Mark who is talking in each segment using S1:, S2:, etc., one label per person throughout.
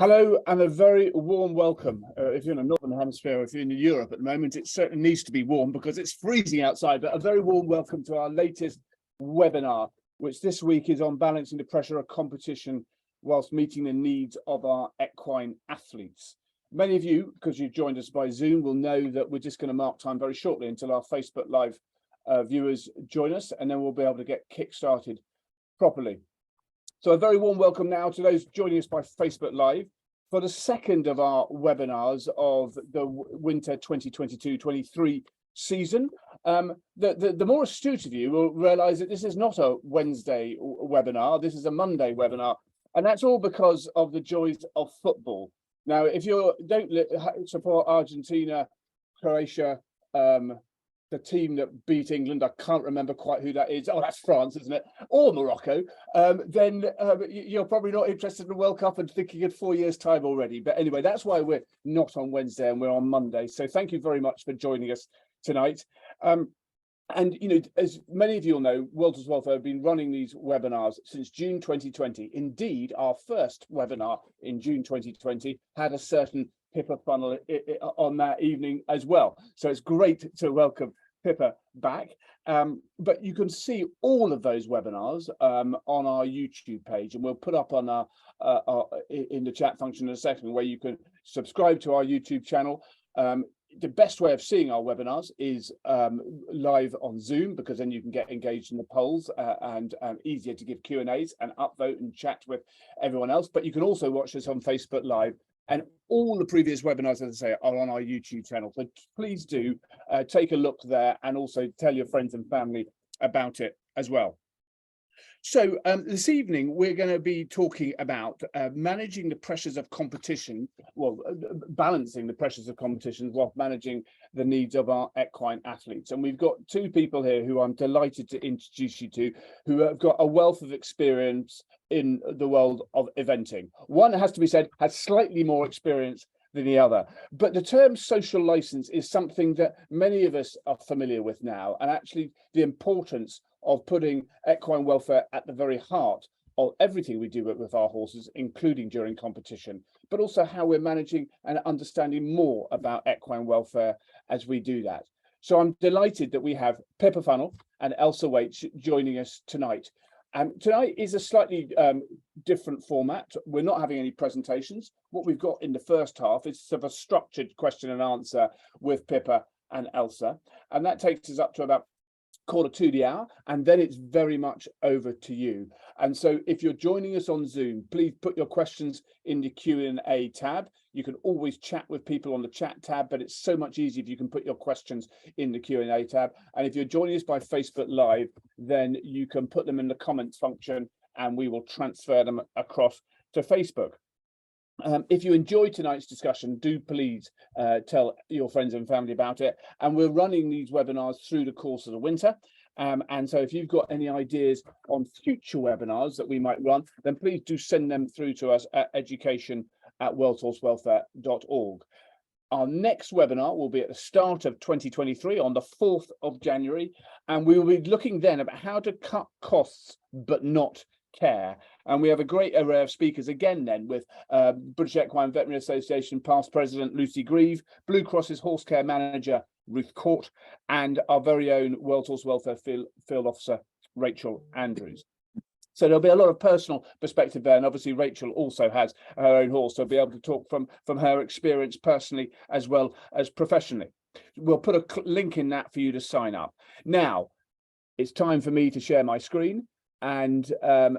S1: Hello and a very warm welcome. If you're in the Northern Hemisphere, or if you're in Europe at the moment, it certainly needs to be warm because it's freezing outside, but a very warm welcome to our latest webinar, which this week is on balancing the pressure of competition whilst meeting the needs of our equine athletes. Many of you, because you've joined us by Zoom, will know that we're just going to mark time very shortly until our Facebook Live viewers join us, and then we'll be able to get kick-started properly. So a very warm welcome now to those joining us by Facebook Live for the second of our webinars of the winter 2022-23 season. The more astute of you will realise that this is not a Wednesday webinar, this is a Monday webinar, and that's all because of the joys of football. Now, if you don't support Argentina, Croatia, the team that beat England, I can't remember quite who that is. Oh, that's France, isn't it? Or Morocco. Then you're probably not interested in the World Cup and thinking in 4 years' time already. But anyway, that's why we're not on Wednesday and we're on Monday. So thank you very much for joining us tonight. And, you know, as many of you will know, World Horse Welfare have been running these webinars since June 2020. Indeed, our first webinar in June 2020 had a certain Pippa Funnell on that evening as well. So it's great to welcome Pippa back. But you can see all of those webinars on our YouTube page, and we'll put up on our in the chat function in a second where you can subscribe to our YouTube channel. The best way of seeing our webinars is live on Zoom, because then you can get engaged in the polls and easier to give Q&As and upvote and chat with everyone else. But you can also watch us on Facebook Live. And all the previous webinars, as I say, are on our YouTube channel. So please do take a look there and also tell your friends and family about it as well. So this evening, we're going to be talking about managing the pressures of competition, balancing the pressures of competition while managing the needs of our equine athletes. And we've got two people here who I'm delighted to introduce you to, who have got a wealth of experience in the world of eventing. One, has to be said, has slightly more experience than the other. But the term social license is something that many of us are familiar with now, and actually the importance of putting equine welfare at the very heart of everything we do with our horses, including during competition, but also how we're managing and understanding more about equine welfare as we do that. So I'm delighted that we have Pippa Funnell and Ailsa Wates joining us tonight. Tonight is a slightly different format. We're not having any presentations. What we've got in the first half is sort of a structured question and answer with Pippa and Ailsa, and that takes us up to about 1/4 hour, and then it's very much over to you. And so if you're joining us on Zoom, please put your questions in the Q&A tab. You can always chat with people on the chat tab, but it's so much easier if you can put your questions in the Q&A tab. And if you're joining us by Facebook Live, then you can put them in the comments function and we will transfer them across to Facebook. If you enjoyed tonight's discussion, do please tell your friends and family about it. And we're running these webinars through the course of the winter. And so if you've got any ideas on future webinars that we might run, then please do send them through to us at education@worldhorsewelfare.org. Our next webinar will be at the start of 2023 on the 4th of January. And we will be looking then about how to cut costs, but not care. And we have a great array of speakers again then with British Equine Veterinary Association past president Lucy Grieve, Blue Cross's horse care manager Ruth Court, and our very own World Horse Welfare field officer Rachel Andrews. So there'll be a lot of personal perspective there, and obviously Rachel also has her own horse, so be able to talk from her experience personally as well as professionally. We'll put a link in that for you to sign up. Now it's time for me to share my screen. And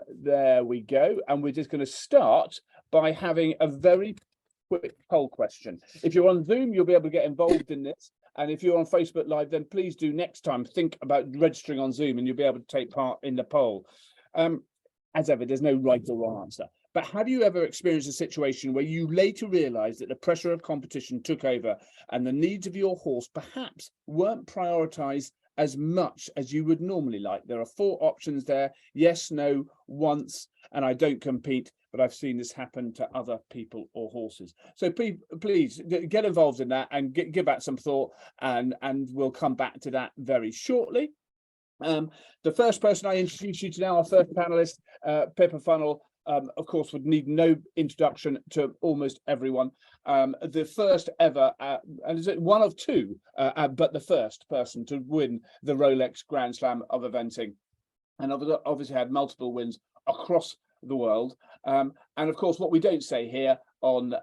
S1: there we go. And we're just going to start by having a very quick poll question. If you're on Zoom, you'll be able to get involved in this. And if you're on Facebook Live, then please do next time think about registering on Zoom and you'll be able to take part in the poll. As ever, there's no right or wrong answer. But have you ever experienced a situation where you later realised that the pressure of competition took over and the needs of your horse perhaps weren't prioritised as much as you would normally like? There are 4 options there: yes, no, once, and I don't compete, but I've seen this happen to other people or horses. So please get involved in that and give that some thought, and we'll come back to that very shortly. The first person I introduce you to now, our first panelist, Pippa Funnell, of course, would need no introduction to almost everyone. The first ever, and is it one of two, but the first person to win the Rolex Grand Slam of eventing, and obviously had multiple wins across the world. And of course, what we don't say here on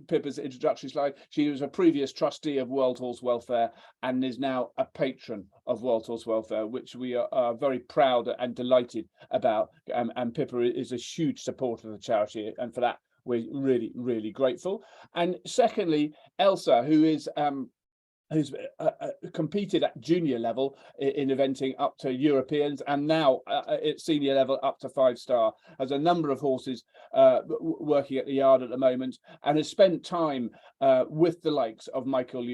S1: Pippa's introductory slide, she was a previous trustee of World Horse Welfare and is now a patron of World Horse Welfare, which we are very proud and delighted about. And Pippa is a huge supporter of the charity, and for that we're really, really grateful. And secondly, Ailsa, who's competed at junior level in eventing up to Europeans, and now at senior level up to 5-star, has a number of horses working at the yard at the moment, and has spent time with the likes of Michael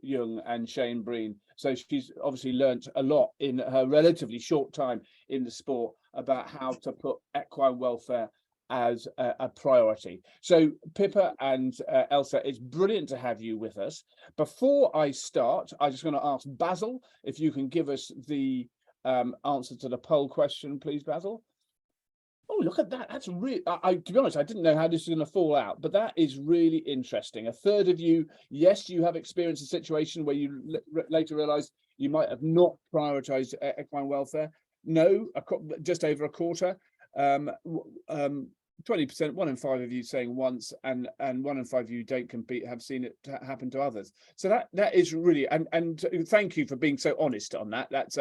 S1: Young and Shane Breen. So she's obviously learnt a lot in her relatively short time in the sport about how to put equine welfare as a priority. So Pippa and Ailsa, it's brilliant to have you with us. Before I start, I'm just going to ask Basil if you can give us the answer to the poll question, please, Basil. Oh, look at that. That's really, to be honest, I didn't know how this is going to fall out, but that is really interesting. A third of you, yes, you have experienced a situation where you later realized you might have not prioritized equine welfare. No, just over a quarter. 20%, 1 in 5 of you saying once, and 1 in 5 of you don't compete have seen it happen to others. So that is really, and thank you for being so honest on that. That's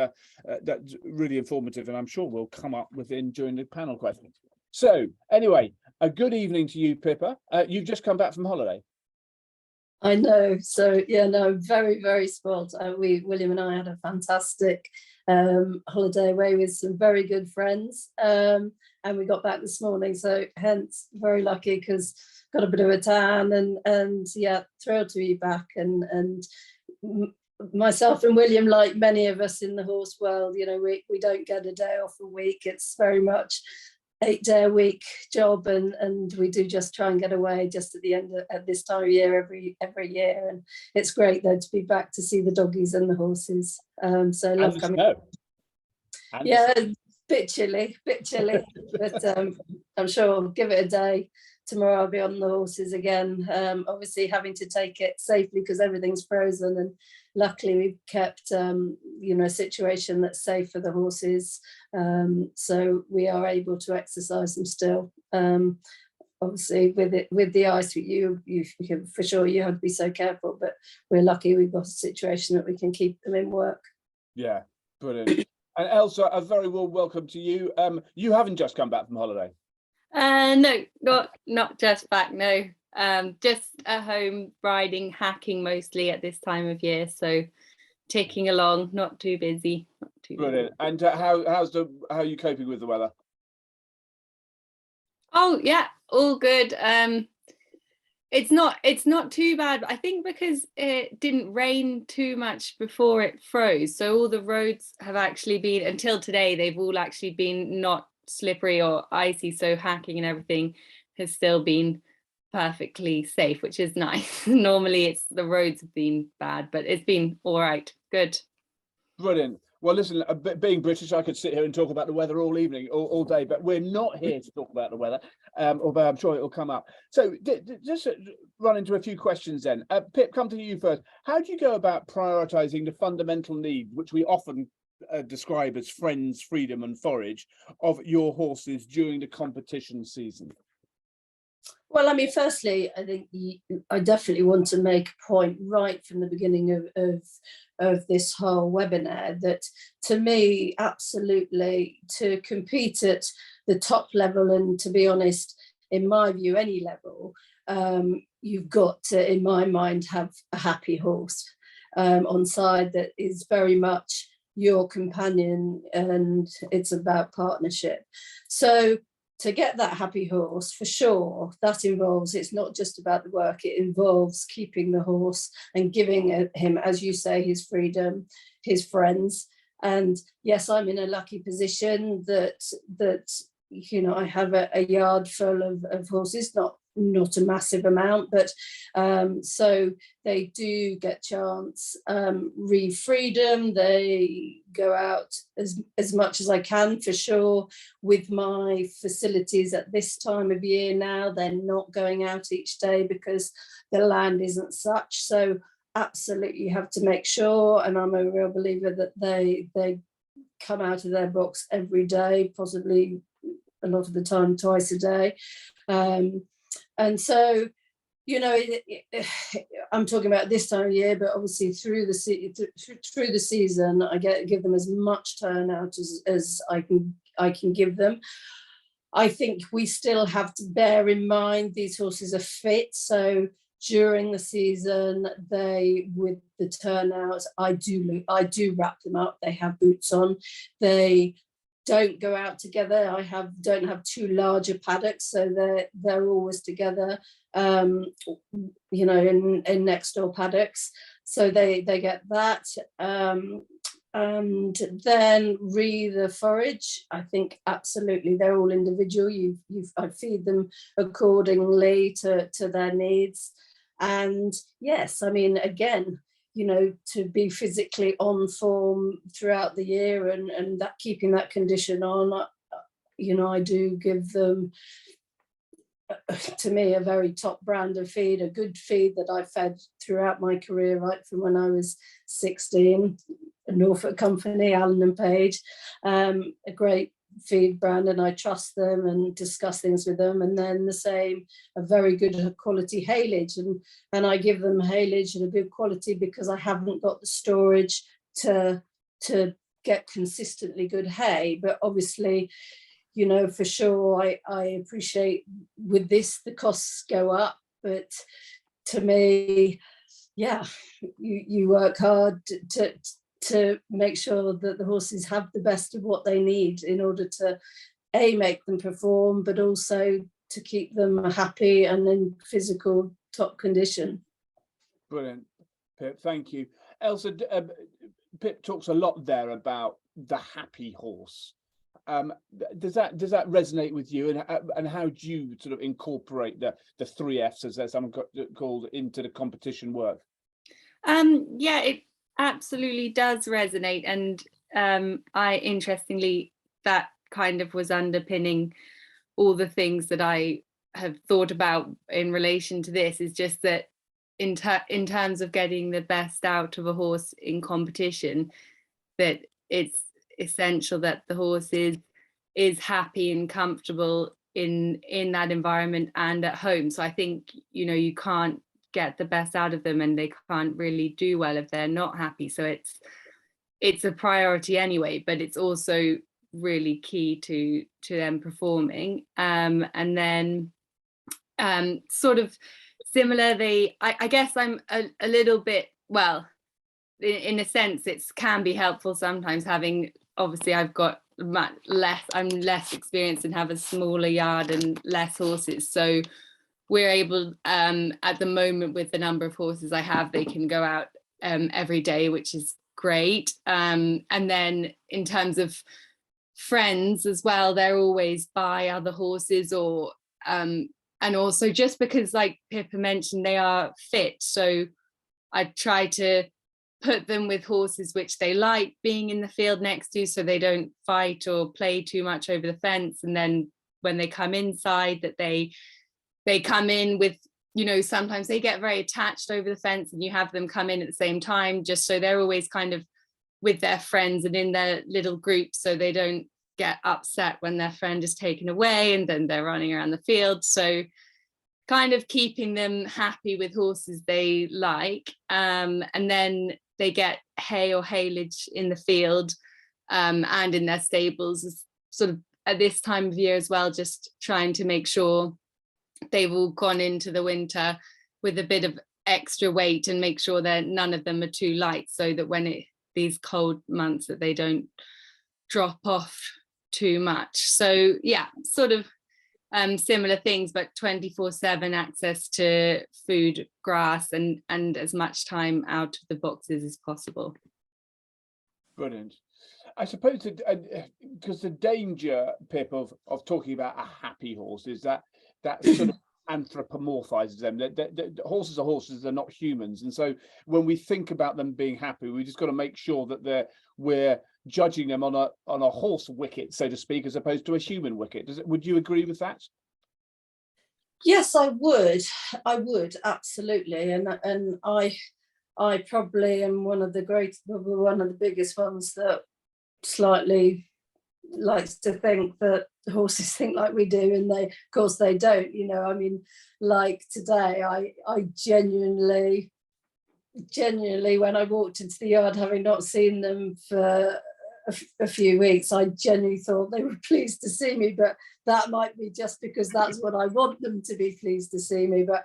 S1: really informative, and I'm sure we'll come up within during the panel questions. So anyway, a good evening to you, Pippa. You've just come back from holiday.
S2: I know. So yeah, no, very, very spoiled. William and I had a fantastic holiday away with some very good friends, and we got back this morning, so hence very lucky because got a bit of a tan, and yeah, thrilled to be back. And myself and William, like many of us in the horse world, you know, we don't get a day off a week. It's very much 8-day-a-week job, and we do just try and get away just at the end at this time of year every year. And it's great though to be back to see the doggies and the horses. So love coming. Yeah, bit chilly, but I'm sure I'll give it a day. Tomorrow I'll be on the horses again, obviously having to take it safely because everything's frozen, and luckily we've kept you know, a situation that's safe for the horses, so we are able to exercise them still. Obviously with the ice, you for sure you have to be so careful, but we're lucky we've got a situation that we can keep them in work.
S1: Yeah, brilliant. And Ailsa, a very warm welcome to you. You haven't just come back from holiday.
S3: No, not just back, no. Just at home riding, hacking mostly at this time of year, so ticking along, not too busy.
S1: Brilliant. And how are you coping with the weather?
S3: Oh yeah, all good. It's not too bad. I think because it didn't rain too much before it froze, so all the roads have actually been, until today, they've all actually been not slippery or icy, so hacking and everything has still been perfectly safe, which is nice. Normally it's the roads have been bad, but it's been all right. Good.
S1: Brilliant. Well, listen, being British, I could sit here and talk about the weather all evening, all day, but we're not here to talk about the weather, although I'm sure it will come up. So just run into a few questions then. Pip, come to you first. How do you go about prioritising the fundamental need, which we often describe as friends, freedom and forage, of your horses during the competition season?
S2: Well, I mean, firstly, I think I definitely want to make a point right from the beginning of this whole webinar that, to me, absolutely, to compete at the top level, and to be honest, in my view, any level, you've got to, in my mind, have a happy horse on side that is very much your companion, and it's about partnership. So to get that happy horse, for sure, that involves, it's not just about the work, it involves keeping the horse and giving him, as you say, his freedom, his friends. And yes, I'm in a lucky position that you know, I have a yard full of horses, not not a massive amount, but so they do get chance. Re-freedom, they go out as much as I can, for sure. With my facilities at this time of year now, they're not going out each day because the land isn't such. So absolutely have to make sure, and I'm a real believer that they come out of their box every day, possibly a lot of the time twice a day. And so, you know, I'm talking about this time of year, but obviously through the season, I give them as much turnout as I can give them. I think we still have to bear in mind these horses are fit, so during the season, with the turnouts, I do wrap them up. They have boots on. They don't go out together. Don't have too large a paddocks, so they're always together. You know, in next door paddocks, so they get that. And then the forage, I think absolutely they're all individual. I feed them accordingly to their needs. And yes, I mean, again, you know, to be physically on form throughout the year and that keeping that condition on, you know, I do give them, to me, a very top brand of feed, a good feed that I fed throughout my career, right from when I was 16, Norfolk Company, Allen and Page, a great feed brand, and I trust them and discuss things with them. And then the same, a very good quality haylage, and I give them haylage at a good quality because I haven't got the storage to get consistently good hay. But obviously, you know, for sure, I appreciate with this the costs go up, but to me, yeah, you work hard to make sure that the horses have the best of what they need in order to make them perform, but also to keep them happy and in physical top condition.
S1: Brilliant, Pip, thank you. Ailsa, Pip talks a lot there about the happy horse. Does that resonate with you, and how do you sort of incorporate the 3 Fs, as some called, into the competition work?
S3: Yeah, it absolutely does resonate, and I interestingly, that kind of was underpinning all the things that I have thought about in relation to this, is just that in terms of getting the best out of a horse in competition, that it's essential that the horse is happy and comfortable in that environment and at home. So I think, you know, you can't get the best out of them and they can't really do well if they're not happy. So it's a priority anyway, but it's also really key to them performing. And then sort of similar, I guess I'm a little bit, well, in a sense it can be helpful sometimes having, obviously I've got I'm less experienced and have a smaller yard and less horses, so we're able, at the moment, with the number of horses I have, they can go out every day, which is great. And then in terms of friends as well, they're always by other horses, or and also just because, like Pippa mentioned, they are fit, so I try to put them with horses which they like being in the field next to, so they don't fight or play too much over the fence. And then when they come inside, that they come in with, you know, sometimes they get very attached over the fence and you have them come in at the same time, just so they're always kind of with their friends and in their little groups, so they don't get upset when their friend is taken away and then they're running around the field. So kind of keeping them happy with horses they like, and then they get hay or haylage in the field, and in their stables, sort of at this time of year as well, just trying to make sure they've all gone into the winter with a bit of extra weight and make sure that none of them are too light, so that when these cold months, that they don't drop off too much. So yeah, sort of similar things, but 24/7 access to food, grass, and as much time out of the boxes as possible.
S1: Brilliant. I suppose because the danger, Pip, of talking about a happy horse is that sort of anthropomorphizes them. Horses are horses, they're not humans, and so when we think about them being happy, we just got to make sure that we're judging them on a horse wicket, so to speak, as opposed to a human wicket. Would you agree with that?
S2: Yes, I would absolutely, and I probably am one of the biggest ones that slightly likes to think that horses think like we do, and of course they don't. I mean, like today, I genuinely, when I walked into the yard, having not seen them for a few weeks, I genuinely thought they were pleased to see me, but that might be just because that's what I want them to be, pleased to see me. But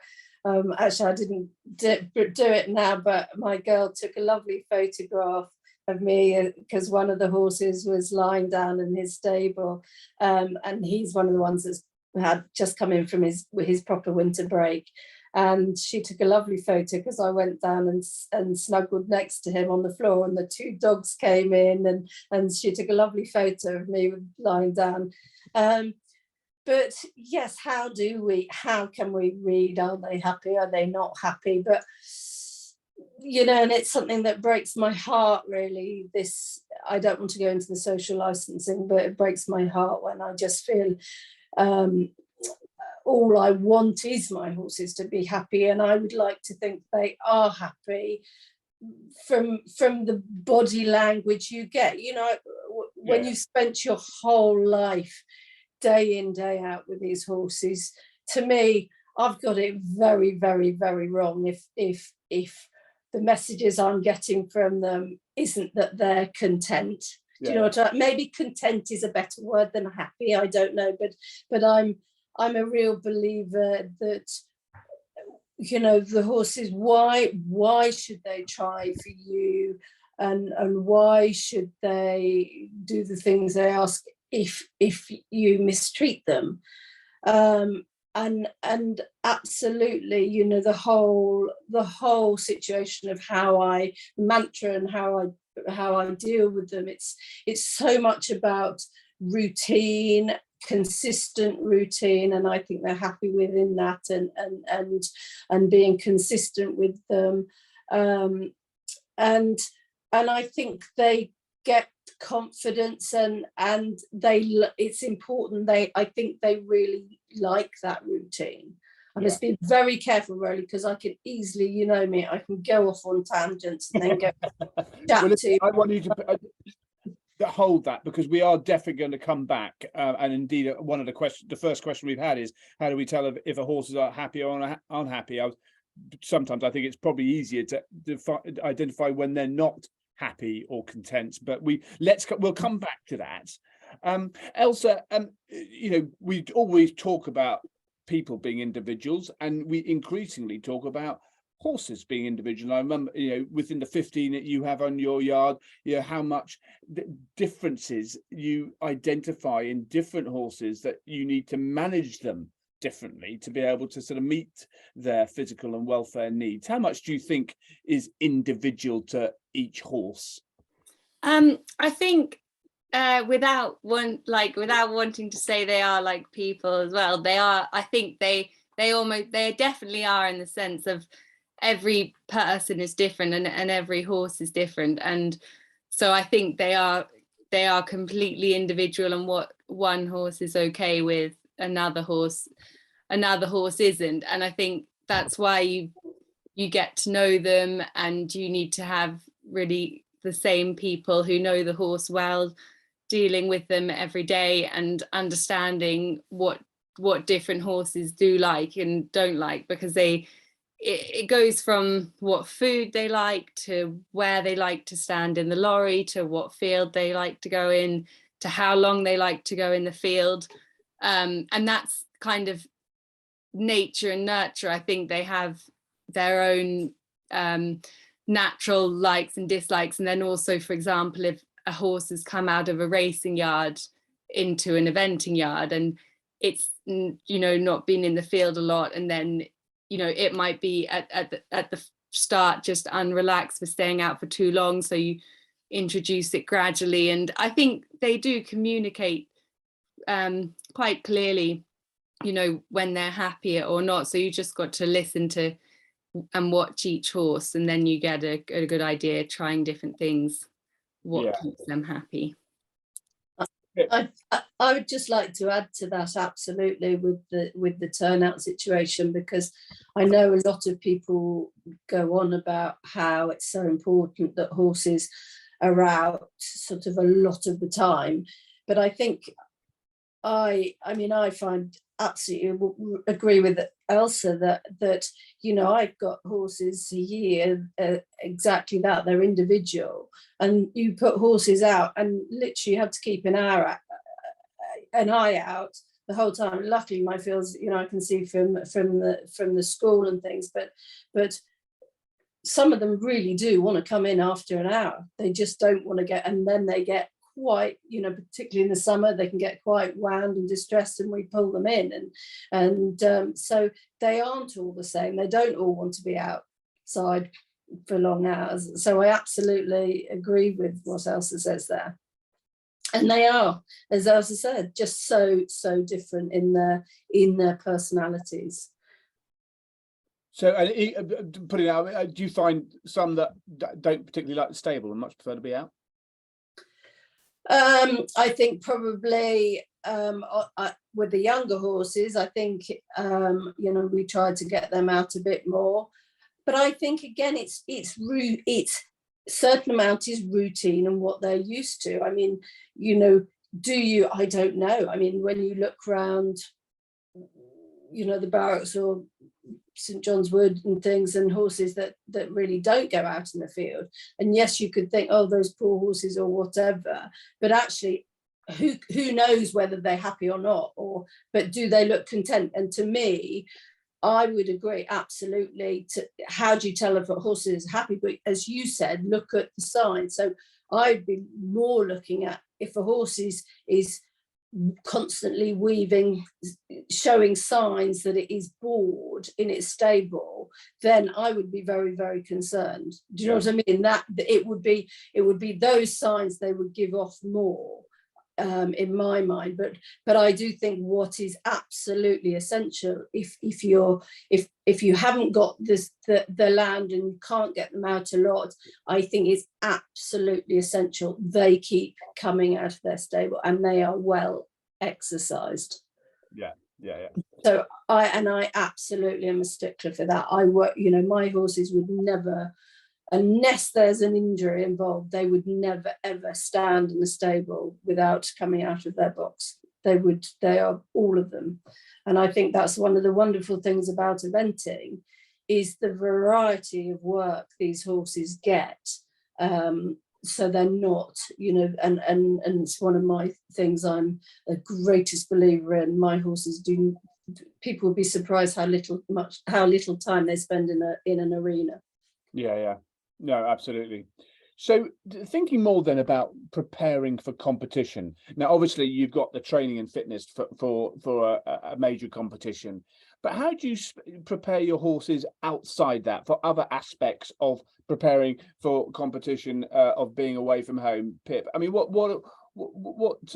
S2: actually I didn't do it now, but my girl took a lovely photograph of me because one of the horses was lying down in his stable, and he's one of the ones that's had just come in from his proper winter break. And she took a lovely photo because I went down and snuggled next to him on the floor, and the two dogs came in, and she took a lovely photo of me lying down. But yes, how can we read, are they happy, are they not happy? But and it's something that breaks my heart, really. I don't want to go into the social licensing, but it breaks my heart when I just feel all I want is my horses to be happy, and I would like to think they are happy from the body language you get. When you spent your whole life day in, day out with these horses, to me, I've got it very, very, very wrong if the messages I'm getting from them isn't that they're content. Do you know what maybe content is a better word than happy, I don't know, but I'm a real believer that the horses, why should they try for you, and why should they do the things they ask if you mistreat them? And absolutely, the whole situation of how I mantra and how I deal with them, it's so much about routine, consistent routine, and I think they're happy within that, and being consistent with them, and I think they get confidence, and it's important. I think they really like that routine. I must be very careful, really, because I can easily, me, I can go off on tangents and then go
S1: I want you to hold that, because we are definitely going to come back, and indeed one of the first question we've had is, how do we tell if a horse is happy or unhappy? Sometimes I think it's probably easier to identify when they're not happy or content, but we'll come back to that. Ailsa, we always talk about people being individuals, and we increasingly talk about horses being individual. I remember, within the 15 that you have on your yard, how much differences you identify in different horses, that you need to manage them differently to be able to sort of meet their physical and welfare needs. How much do you think is individual to each horse?
S3: I think without wanting to say they are like people as well, they are. I think they definitely are, in the sense of every person is different, and every horse is different, and so I think they are completely individual, and what one horse is okay with, another horse isn't. And I think that's why you get to know them, and you need to have really the same people who know the horse well, dealing with them every day and understanding what different horses do like and don't like, because it goes from what food they like, to where they like to stand in the lorry, to what field they like to go in, to how long they like to go in the field, and that's kind of nature and nurture. I think they have their own natural likes and dislikes, and then also, for example, if a horse has come out of a racing yard into an eventing yard, and it's not been in the field a lot, and then it might be at the start just unrelaxed for staying out for too long, so you introduce it gradually. And I think they do communicate quite clearly you know, when they're happy or not. So you just got to listen to and watch each horse, and then you get a good idea, trying different things, what keeps them happy.
S2: I would just like to add to that, absolutely, with the turnout situation, because I know a lot of people go on about how it's so important that horses are out sort of a lot of the time, but I think I find absolutely agree with Ailsa that you know, I've got horses a year, exactly that, they're individual, and you put horses out and literally you have to keep an eye out the whole time. Luckily my fields, you know, I can see from the school and things, but some of them really do want to come in after an hour. They just don't want to get, and then they get quite, you know, particularly in the summer, they can get quite wound and distressed, and we pull them in, and so they aren't all the same. They don't all want to be outside for long hours. So I absolutely agree with what Ailsa says there. And they are, as Ailsa said, just so different in their personalities.
S1: So, putting it out, do you find some that don't particularly like the stable and much prefer to be out?
S2: I think probably with the younger horses, I think you know, we try to get them out a bit more. But I think again, it's certain amount is routine and what they're used to. I mean, you know, I don't know. I mean, when you look around, you know, the barracks or St John's Wood and things, and horses that really don't go out in the field, and yes, you could think, oh, those poor horses or whatever, but actually who knows whether they're happy or not, but do they look content? And to me, I would agree absolutely. How do you tell if a horse is happy? But as you said, look at the signs. So I'd be more looking at if a horse is constantly weaving, showing signs that it is bored in its stable, then I would be very, very concerned. Do you know what I mean? That it would be those signs they would give off more, in my mind. But I do think what is absolutely essential, if you haven't got the land and you can't get them out a lot, I think it's absolutely essential they keep coming out of their stable and they are well exercised.
S1: Yeah.
S2: So I absolutely am a stickler for that. I work, you know, my horses would never, unless there's an injury involved, they would never ever stand in the stable without coming out of their box. They are all of them. And I think that's one of the wonderful things about eventing, is the variety of work these horses get. So they're not, you know, and it's one of my things I'm the greatest believer in. My horses do, people would be surprised how little time they spend in an arena. Yeah.
S1: No, absolutely. So thinking more then about preparing for competition. Now, obviously, you've got the training and fitness for a major competition, but how do you prepare your horses outside that for other aspects of preparing for competition, of being away from home, Pip? I mean, what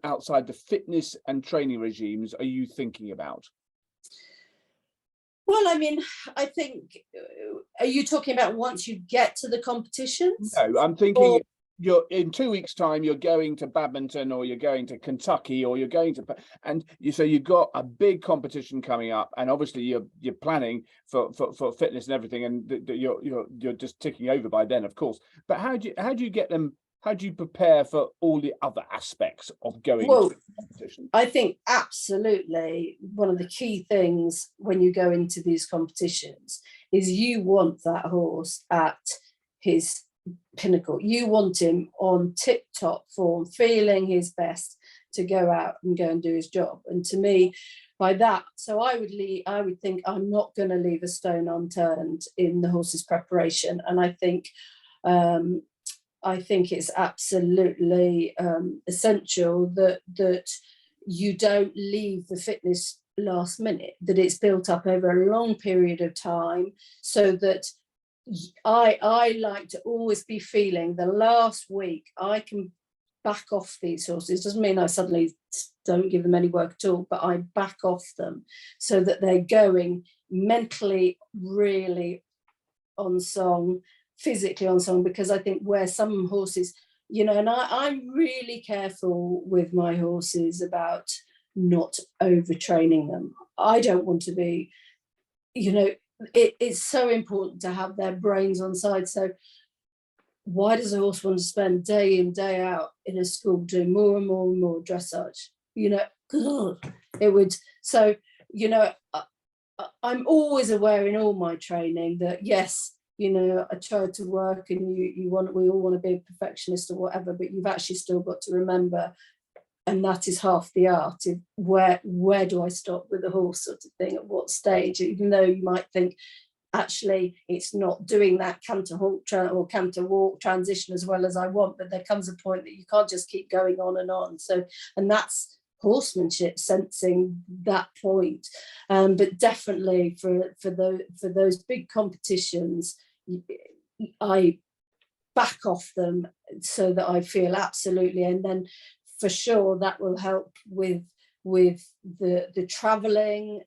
S1: outside the fitness and training regimes are you thinking about?
S2: Well, I mean, I think, are you talking about once you get to the competitions?
S1: No, I'm thinking you're in 2 weeks' time, you're going to Badminton, or you're going to Kentucky, or you're going to, and so you've got a big competition coming up, and obviously you're planning for fitness and everything, and you're just ticking over by then, of course. But how do you get them? How do you prepare for all the other aspects of going to competition?
S2: I think absolutely one of the key things when you go into these competitions is you want that horse at his pinnacle. You want him on tip-top form, feeling his best to go out and go and do his job. And to me, by that, so I would think I'm not going to leave a stone unturned in the horse's preparation. And I think it's absolutely essential that you don't leave the fitness last minute, that it's built up over a long period of time, so that I like to always be feeling the last week I can back off these horses. Doesn't mean I suddenly don't give them any work at all, but I back off them so that they're going mentally really on song, physically on song, because I think where some horses, you know, and I'm really careful with my horses about not overtraining them. I don't want to be, you know, it's so important to have their brains on side. So why does a horse want to spend day in, day out in a school doing more and more and more dressage? You know, God, it would. So, you know, I'm always aware in all my training that, yes, you know, I try to work and we all want to be a perfectionist or whatever, but you've actually still got to remember, and that is half the art, where do I stop with the horse sort of thing, at what stage, even though you might think, actually, it's not doing that canter halt or canter walk transition as well as I want, but there comes a point that you can't just keep going on and on. So, and that's horsemanship, sensing that point. But definitely for those big competitions, I back off them so that I feel absolutely, and then for sure that will help with the traveling,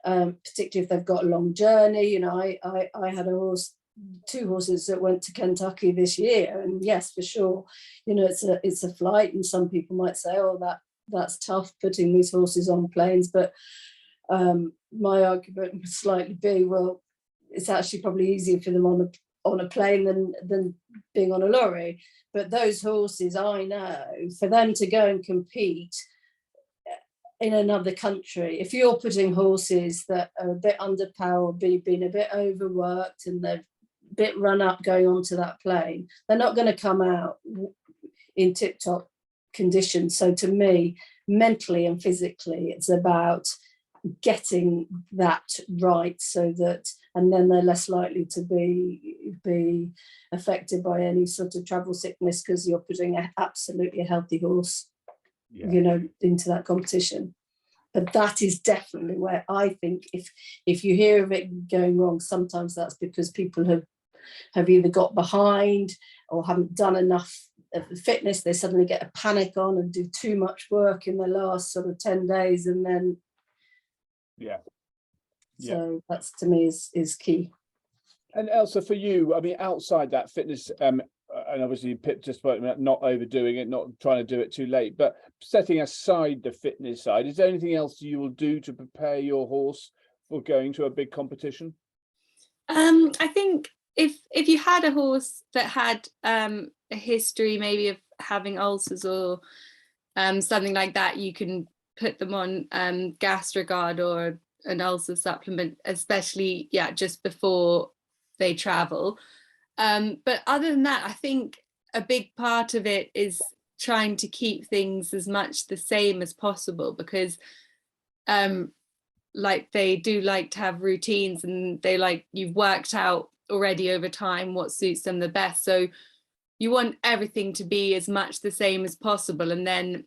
S2: particularly if they've got a long journey. You know, I had two horses that went to Kentucky this year, and yes, for sure, you know, it's a flight, and some people might say, oh, that's tough putting these horses on planes, but my argument would slightly be, well, it's actually probably easier for them on a plane than being on a lorry. But those horses, I know, for them to go and compete in another country, if you're putting horses that are a bit underpowered, been a bit overworked, and they're a bit run up going onto that plane, they're not going to come out in tip-top condition. So to me, mentally and physically, it's about getting that right, so that, and then they're less likely to be affected by any sort of travel sickness, because you're putting absolutely a healthy horse, you know, into that competition. But that is definitely where I think if you hear of it going wrong, sometimes that's because people have either got behind or haven't done enough of the fitness. They suddenly get a panic on and do too much work in the last sort of 10 days, and then so that's, to me, is key.
S1: And Ailsa, for you, I mean, outside that fitness, and obviously Pip just spoke about not overdoing it, not trying to do it too late, but setting aside the fitness side, is there anything else you will do to prepare your horse for going to a big competition?
S3: I think if you had a horse that had a history maybe of having ulcers or something like that, you can put them on Gastrogard or an ulcer supplement, especially just before they travel. But other than that, I think a big part of it is trying to keep things as much the same as possible, because like they do like to have routines, and you've worked out already over time what suits them the best. So you want everything to be as much the same as possible. And then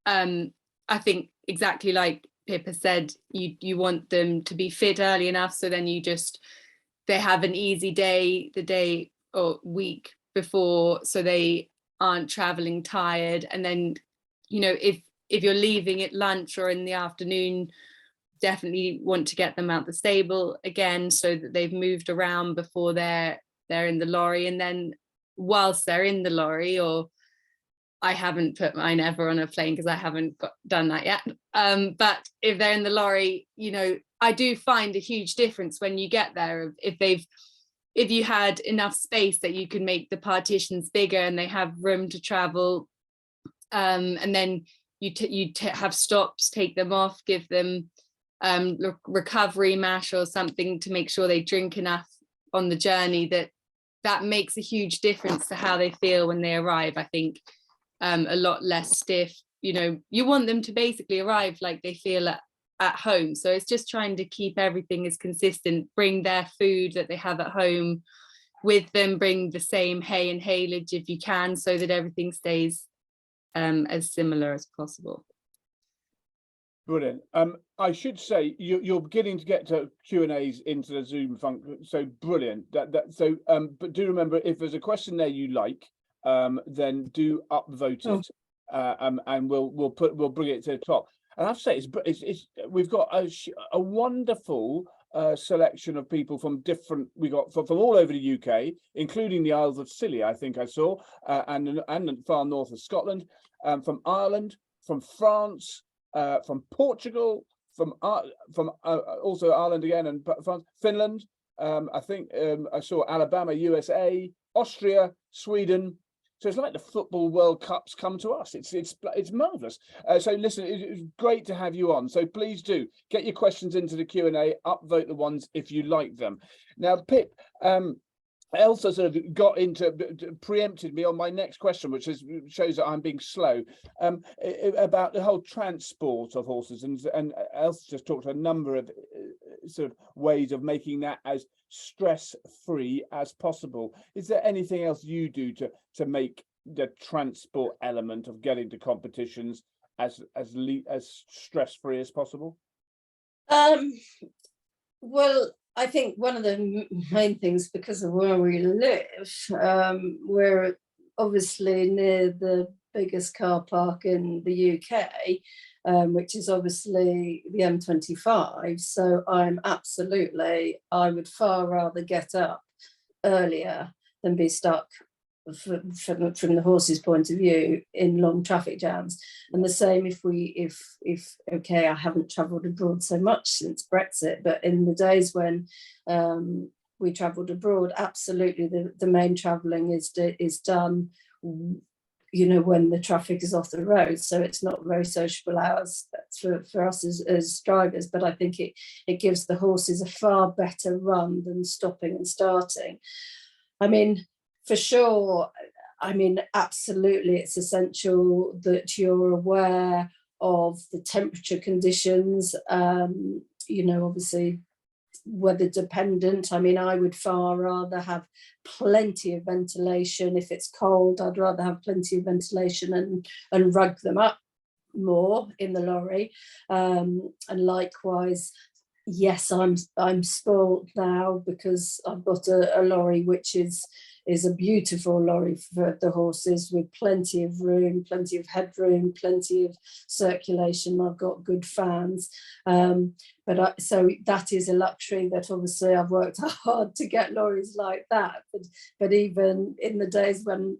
S3: I think exactly like Pippa said, you want them to be fit early enough, so then they have an easy day the day or week before, so they aren't traveling tired. And then, you know, if you're leaving at lunch or in the afternoon, definitely want to get them out the stable again, so that they've moved around before they're in the lorry. And then whilst they're in the lorry, or I haven't put mine ever on a plane because I haven't done that yet. But if they're in the lorry, you know, I do find a huge difference when you get there. If you had enough space that you can make the partitions bigger and they have room to travel, and then you have stops, take them off, give them recovery mash or something to make sure they drink enough on the journey, that makes a huge difference to how they feel when they arrive. I think a lot less stiff. You know, you want them to basically arrive like they feel at home. So it's just trying to keep everything as consistent, bring their food that they have at home with them, bring the same hay and haylage if you can, so that everything stays as similar as possible.
S1: Brilliant. I should say you're beginning to get to Q&As into the Zoom function, so brilliant. But do remember, if there's a question there you like, then do upvote it, and we'll bring it to the top. And I have to say, we've got a wonderful selection of people from different. We got from all over the UK, including the Isles of Scilly, I think I saw, and far north of Scotland, from Ireland, from France, from Portugal, from also Ireland again, and France, Finland. I think I saw Alabama, USA, Austria, Sweden. So it's like the football World Cups come to us. It's marvelous. So listen, it's great to have you on. So please do get your questions into the Q&A. Upvote the ones if you like them. Now, Pip, Ailsa sort of preempted me on my next question, which shows that I'm being slow, about the whole transport of horses, and Ailsa just talked a number of sort of ways of making that as stress-free as possible. Is there anything else you do to make the transport element of getting to competitions as stress-free as possible?
S2: Well, I think one of the main things, because of where we live, we're obviously near the biggest car park in the UK, which is obviously the M25. So I would far rather get up earlier than be stuck from the horse's point of view in long traffic jams. And the same if okay, I haven't travelled abroad so much since Brexit, but in the days when we travelled abroad, absolutely the main travelling is done, you know, when the traffic is off the road. So it's not very sociable hours for us as drivers, but I think it gives the horses a far better run than stopping and starting. I mean, for sure, I mean, absolutely, it's essential that you're aware of the temperature conditions, you know, obviously weather dependent. I mean, I would far rather have plenty of ventilation. If it's cold, I'd rather have plenty of ventilation and rug them up more in the lorry. And likewise, yes, I'm spoiled now because I've got a lorry which is a beautiful lorry for the horses, with plenty of room, plenty of headroom, plenty of circulation. I've got good fans, so that is a luxury that obviously I've worked hard to get lorries like that. But even in the days when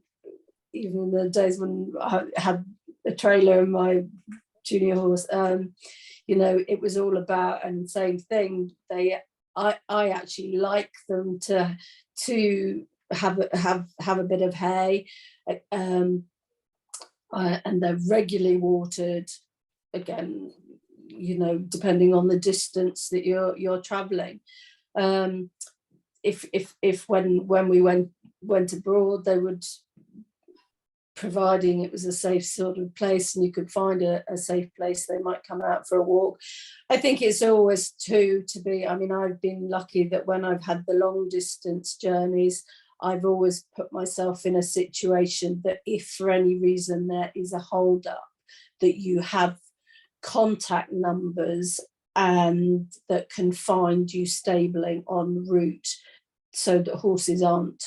S2: I had a trailer and my junior horse, you know, it was all about, and same thing. I actually like them to have a bit of hay, and they're regularly watered, again, you know, depending on the distance that you're traveling. If when we went abroad, they would, providing it was a safe sort of place and you could find a safe place, they might come out for a walk. I think it's always to be, I mean, I've been lucky that when I've had the long distance journeys, I've always put myself in a situation that if for any reason there is a hold up, that you have contact numbers and that can find you stabling en route, so that horses aren't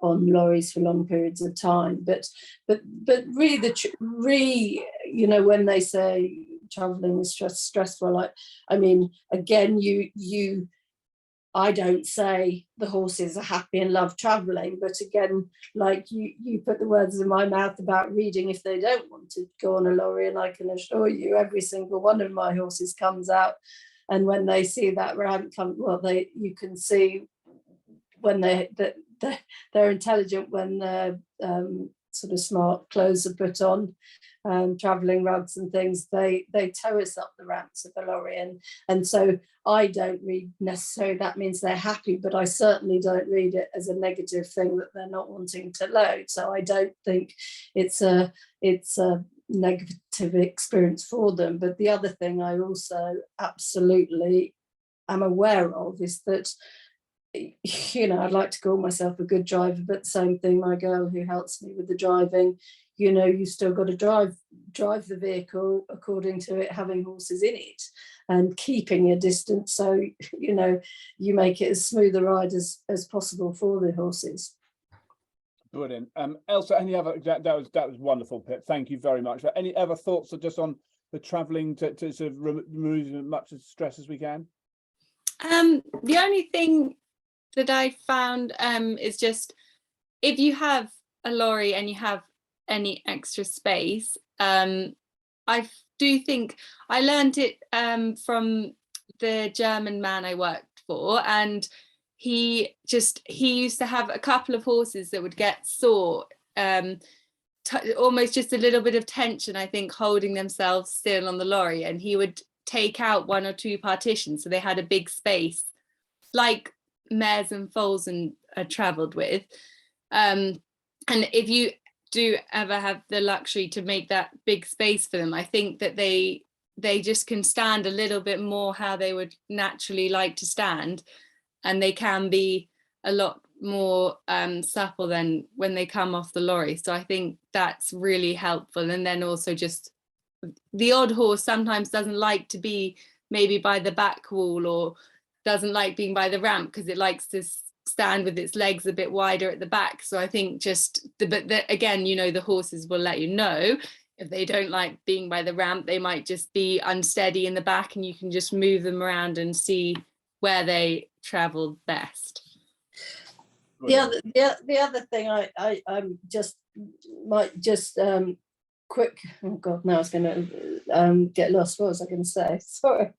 S2: on lorries for long periods of time. But really, you know, when they say traveling is stressful, I mean, again, I don't say the horses are happy and love traveling, but again, like you put the words in my mouth about reading if they don't want to go on a lorry, and I can assure you every single one of my horses comes out, and when they see that ramp come, well, you can see when they're intelligent when their sort of smart clothes are put on, traveling rugs and things, they tow us up the ramps of the lorry, and so I don't read necessarily that means they're happy, but I certainly don't read it as a negative thing that they're not wanting to load. So I don't think it's a negative experience for them. But the other thing I also absolutely am aware of is that, you know, I'd like to call myself a good driver, but the same thing, my girl who helps me with the driving, you know, you still got to drive the vehicle according to it having horses in it and keeping your distance, so, you know, you make it as smooth a ride as possible for the horses.
S1: Brilliant. Ailsa, any other, that was wonderful, Pip. Thank you very much. Any other thoughts just on the travelling to sort of remove as much of stress as we can?
S3: The only thing that I found is just, if you have a lorry and you have any extra space, I do think I learned it from the German man I worked for, and he used to have a couple of horses that would get sore, almost just a little bit of tension, I think, holding themselves still on the lorry, and he would take out 1 or 2 partitions so they had a big space, like mares and foals and travelled with. And if you do ever have the luxury to make that big space for them, I think that they just can stand a little bit more how they would naturally like to stand, and they can be a lot more supple than when they come off the lorry. So I think that's really helpful. And then also just the odd horse sometimes doesn't like to be maybe by the back wall, or doesn't like being by the ramp because it likes to stand with its legs a bit wider at the back. So I think just again, you know, the horses will let you know if they don't like being by the ramp. They might just be unsteady in the back, and you can just move them around and see where they travel best.
S2: The other thing I'm just might just quick. Oh God, now I was going to get lost. What was I going to say? Sorry.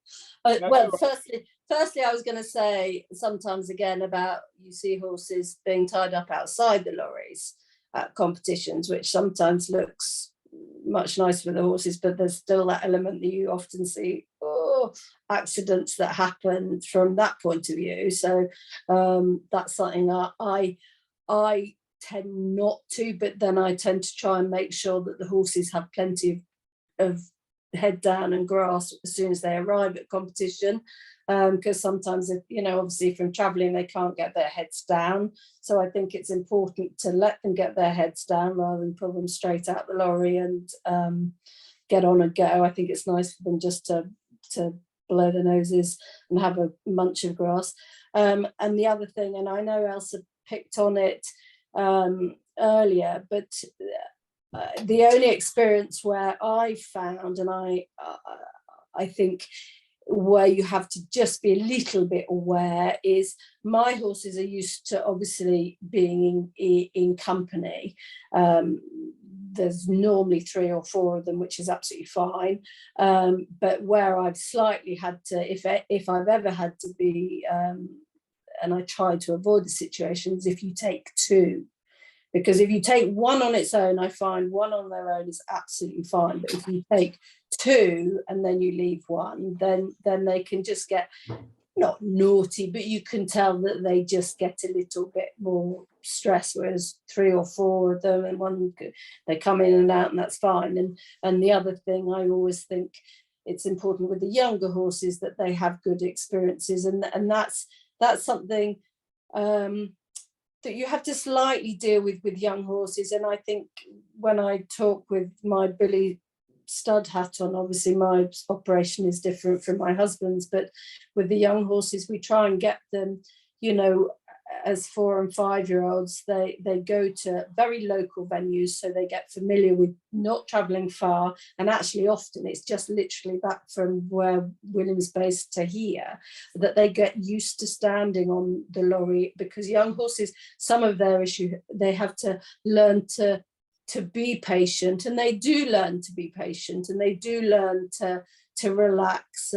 S2: Well, firstly, I was going to say sometimes again about, you see horses being tied up outside the lorries at competitions, which sometimes looks much nicer for the horses, but there's still that element that you often see accidents that happen from that point of view. So that's something I tend not to, but then I tend to try and make sure that the horses have plenty of head down and grass as soon as they arrive at competition, because sometimes, if you know, obviously from traveling they can't get their heads down, so I think it's important to let them get their heads down rather than pull them straight out the lorry and get on and go. I think it's nice for them just to blow their noses and have a munch of grass. And the other thing, and I know Ailsa picked on it earlier, but the only experience where I found, and I think where you have to just be a little bit aware, is my horses are used to obviously being in company. There's normally 3 or 4 of them, which is absolutely fine. But where I've slightly had to, if I've ever had to be, and I try to avoid the situations, if you take 2. Because if you take 1 on its own, I find 1 on their own is absolutely fine. But if you take 2 and then you leave 1, then they can just get, not naughty, but you can tell that they just get a little bit more stressed. Whereas 3 or 4 of them, and 1, they come in and out, and that's fine. And the other thing, I always think it's important with the younger horses that they have good experiences, and that's something that you have to slightly deal with young horses. And I think when I talk with my Billy stud hat on, obviously my operation is different from my husband's, but with the young horses we try and get them, you know, as 4 and 5-year-olds, they go to very local venues, so they get familiar with not travelling far, and actually often it's just literally back from where William's based to here, that they get used to standing on the lorry. Because young horses, some of their issue, they have to learn to be patient, and they do learn to be patient, and they do learn to relax,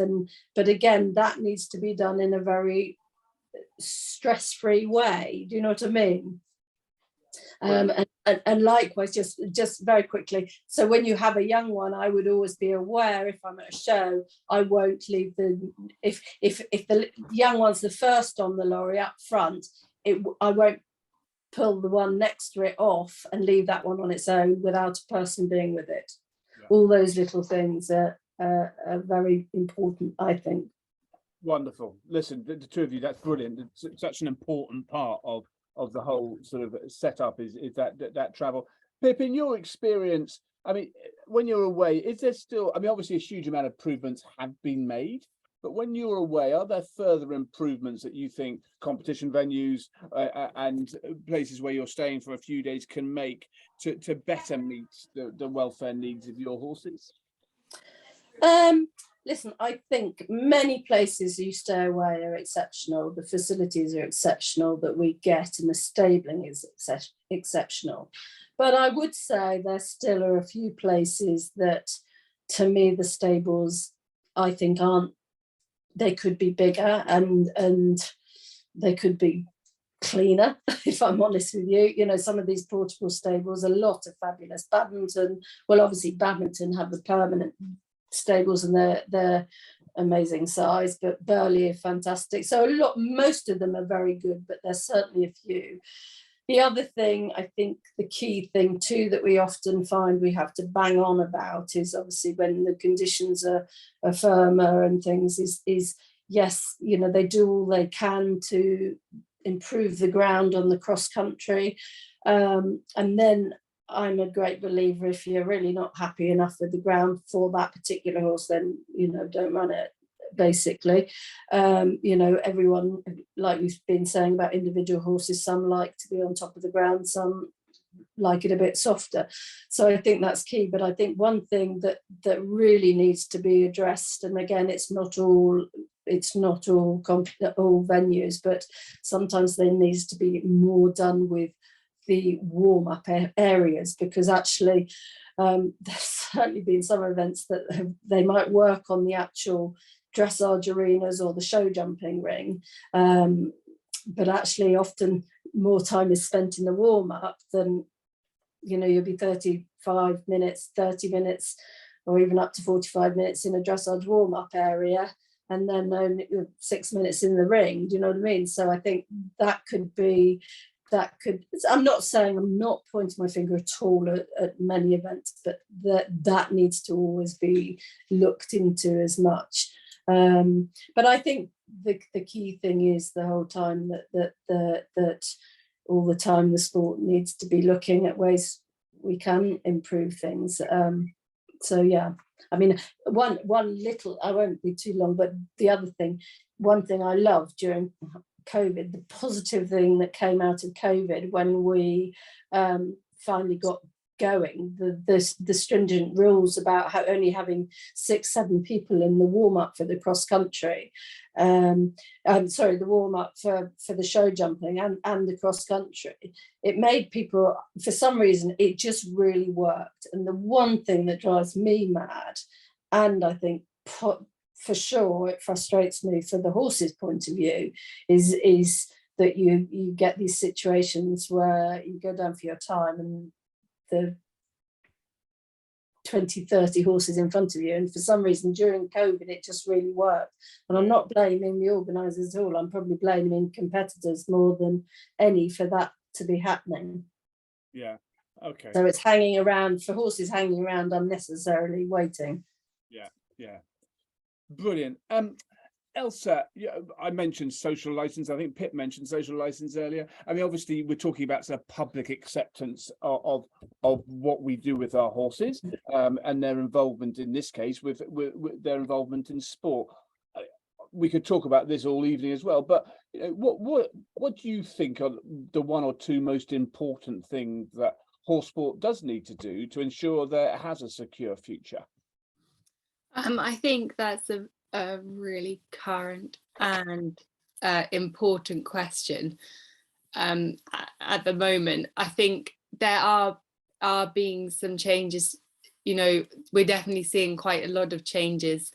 S2: but again, that needs to be done in a very stress-free way. Do you know what I mean? And likewise, just very quickly, so when you have a young one, I would always be aware, if I'm at a show, I won't leave the, if the young one's the first on the lorry up front, I won't pull the one next to it off and leave that one on its own without a person being with it. Yeah. All those little things are very important, I think.
S1: Wonderful. Listen, the 2 of you, that's brilliant. It's such an important part of the whole sort of setup is that travel. Pip, in your experience, I mean, when you're away, is there still, I mean, obviously a huge amount of improvements have been made, But when you're away, are there further improvements that you think competition venues and places where you're staying for a few days can make to better meet the welfare needs of your horses?
S2: Listen, I think many places you stay away are exceptional. The facilities are exceptional that we get, and the stabling is exceptional. But I would say there still are a few places that, to me, the stables, I think, aren't. They could be bigger and they could be cleaner, if I'm honest with you. You know, some of these portable stables, a lot of fabulous. Badminton, well, obviously Badminton have the permanent stables and they're amazing size, but Burley are fantastic. So most of them are very good, but there's certainly a few. The other thing, I think the key thing too that we often find we have to bang on about is obviously when the conditions are firmer and things is yes, you know, they do all they can to improve the ground on the cross country. And then I'm a great believer, if you're really not happy enough with the ground for that particular horse, then, you know, don't run it, basically. You know, everyone, like we've been saying about individual horses, some like to be on top of the ground, some like it a bit softer. So I think that's key. But I think one thing that really needs to be addressed, and again, it's not all venues, but sometimes there needs to be more done with the warm-up areas, because actually there's certainly been some events that they might work on the actual dressage arenas or the show jumping ring, but actually often more time is spent in the warm-up than, you know, you'll be 35 minutes, 30 minutes, or even up to 45 minutes in a dressage warm-up area, and then 6 minutes in the ring. Do you know what I mean? So I think I'm not saying, I'm not pointing my finger at all at many events, but that needs to always be looked into as much. But I think the key thing is the whole time that all the time the sport needs to be looking at ways we can improve things. So yeah, I mean, one little, I won't be too long, but the other thing, one thing I loved during COVID, the positive thing that came out of COVID when we finally got going, the stringent rules about only having 6-7 people in the warm-up for the cross country, the warm-up for the show jumping and the cross country, it made people, for some reason, it just really worked. And the one thing that drives me mad, and I think for sure it frustrates me for the horse's point of view, is that you get these situations where you go down for your time and the 20-30 horses in front of you, and for some reason during COVID it just really worked. And I'm not blaming the organisers at all, I'm probably blaming competitors more than any for that to be happening.
S1: Yeah, okay.
S2: So it's hanging around, for horses hanging around unnecessarily waiting.
S1: Yeah, brilliant. Ailsa, I mentioned social license. I think Pip mentioned social license earlier. I mean, obviously, we're talking about sort of public acceptance of what we do with our horses, and their involvement in this case with their involvement in sport. We could talk about this all evening as well. But what do you think are the one or two most important things that horse sport does need to do to ensure that it has a secure future?
S3: I think that's a really current and important question at the moment. I think there are being some changes. You know, we're definitely seeing quite a lot of changes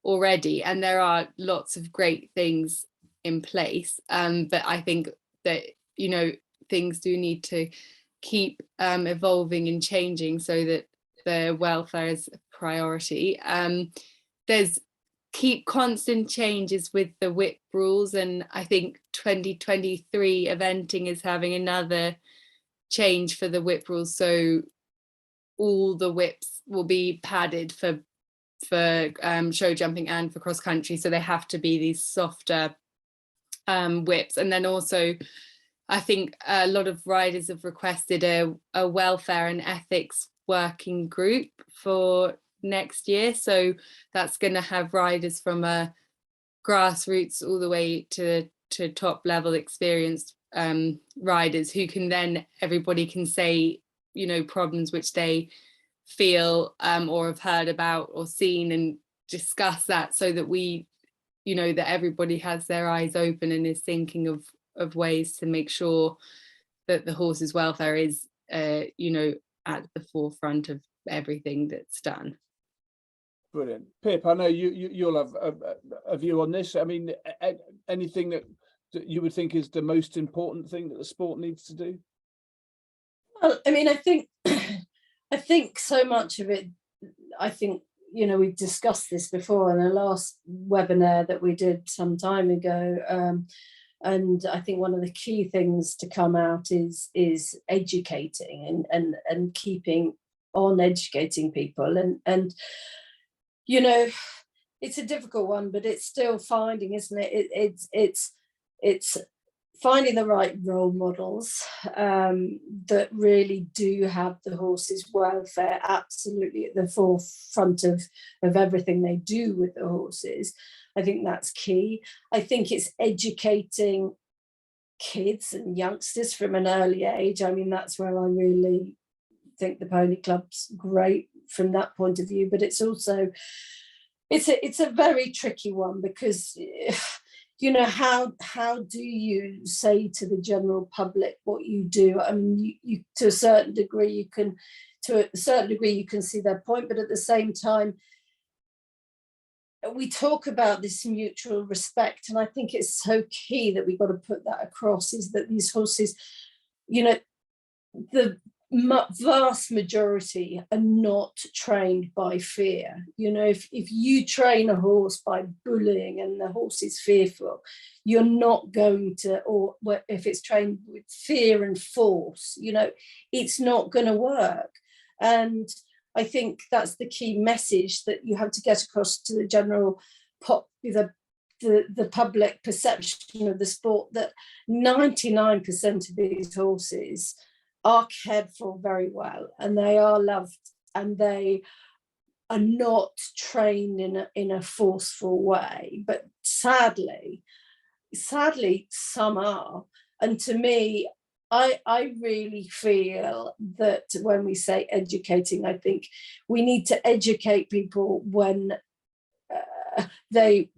S3: already, and there are lots of great things in place. But I think that, you know, things do need to keep evolving and changing so that their welfare is a priority. There's keep constant changes with the whip rules, and I think 2023 eventing is having another change for the whip rules, so all the whips will be padded for show jumping and for cross country, so they have to be these softer whips. And then also I think a lot of riders have requested a welfare and ethics working group for next year, so that's going to have riders from a grassroots all the way to top level experienced riders, who can then, everybody can say, you know, problems which they feel or have heard about or seen, and discuss that, so that we, you know, that everybody has their eyes open and is thinking of ways to make sure that the horse's welfare is you know, at the forefront of everything that's done.
S1: Brilliant. Pip, I know you'll have a view on this. I mean, anything that you would think is the most important thing that the sport needs to do?
S2: Well, I mean, I think I think so much of it, I think, you know, we've discussed this before in the last webinar that we did some time ago, and I think one of the key things to come out is educating and keeping on educating people, and you know, it's a difficult one, but it's still finding, isn't it? It's finding the right role models that really do have the horse's welfare absolutely at the forefront of everything they do with the horses. I think that's key. I think it's educating kids and youngsters from an early age. I mean, that's where I really think the Pony Club's great from that point of view, but it's also, it's a very tricky one, because you know, how do you say to the general public what you do? I mean, you to a certain degree you can see their point, but at the same time we talk about this mutual respect, and I think it's so key that we've got to put that across, is that these horses, you know, the vast majority are not trained by fear. You know, if you train a horse by bullying and the horse is fearful, you're not going to, or if it's trained with fear and force, you know, it's not going to work. And I think that's the key message that you have to get across to the general the public perception of the sport, that 99% of these horses are cared for very well, and they are loved, and they are not trained in a forceful way. But sadly some are. And to me, I really feel that when we say educating, I think we need to educate people when they,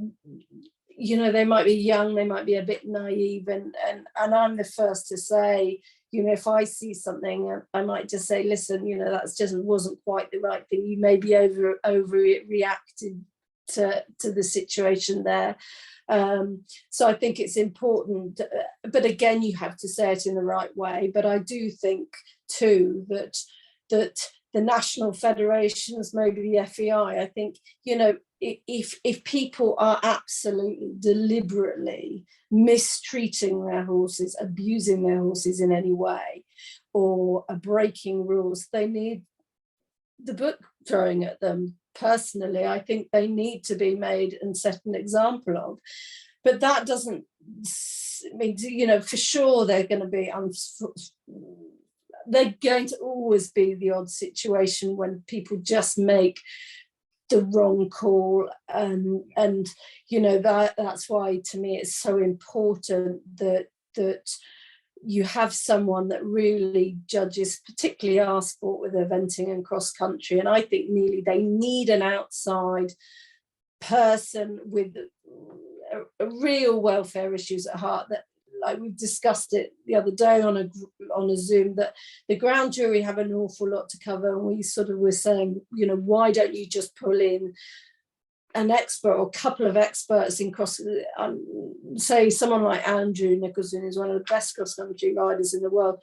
S2: you know, they might be young, they might be a bit naive, and I'm the first to say, you know, if I see something, I might just say, listen, you know, that's just wasn't quite the right thing. You may be overreacted to the situation there. So I think it's important, but again, you have to say it in the right way. But I do think too that the national federations, maybe the FEI, I think, you know, if people are absolutely deliberately mistreating their horses, abusing their horses in any way, or are breaking rules, they need the book throwing at them. Personally, I think they need to be made and set an example of. But that doesn't mean, you know, for sure they're going to always be the odd situation when people just make the wrong call, and you know, that's why to me it's so important that you have someone that really judges, particularly our sport with eventing and cross country. And I think really they need an outside person with a real welfare issues at heart, that, like we discussed it the other day on a Zoom, that the ground jury have an awful lot to cover, and we sort of were saying, you know, why don't you just pull in an expert or a couple of experts in cross, say someone like Andrew Nicholson, who's one of the best cross country riders in the world.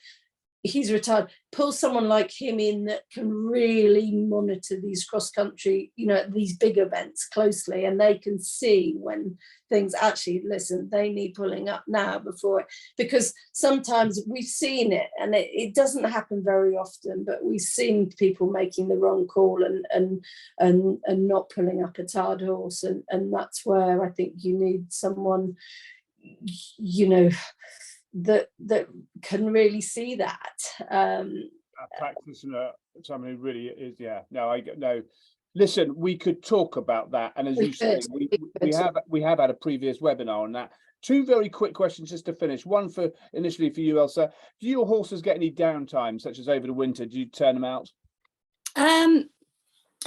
S2: He's retired. Pull someone like him in that can really monitor these cross country, you know, these big events closely, and they can see when things actually, listen, they need pulling up now before it, because sometimes we've seen it, and it doesn't happen very often, but we've seen people making the wrong call and not pulling up a tired horse, and that's where I think you need someone, you know, that can really see that.
S1: A practitioner, somebody who really is, yeah. No, I know Listen, we could talk about that, and as
S2: We
S1: you say,
S2: could,
S1: we
S2: we could.
S1: we have had a previous webinar on that. Two very quick questions just to finish. One for initially for you, Ailsa. Do your horses get any downtime, such as over the winter? Do you turn them out?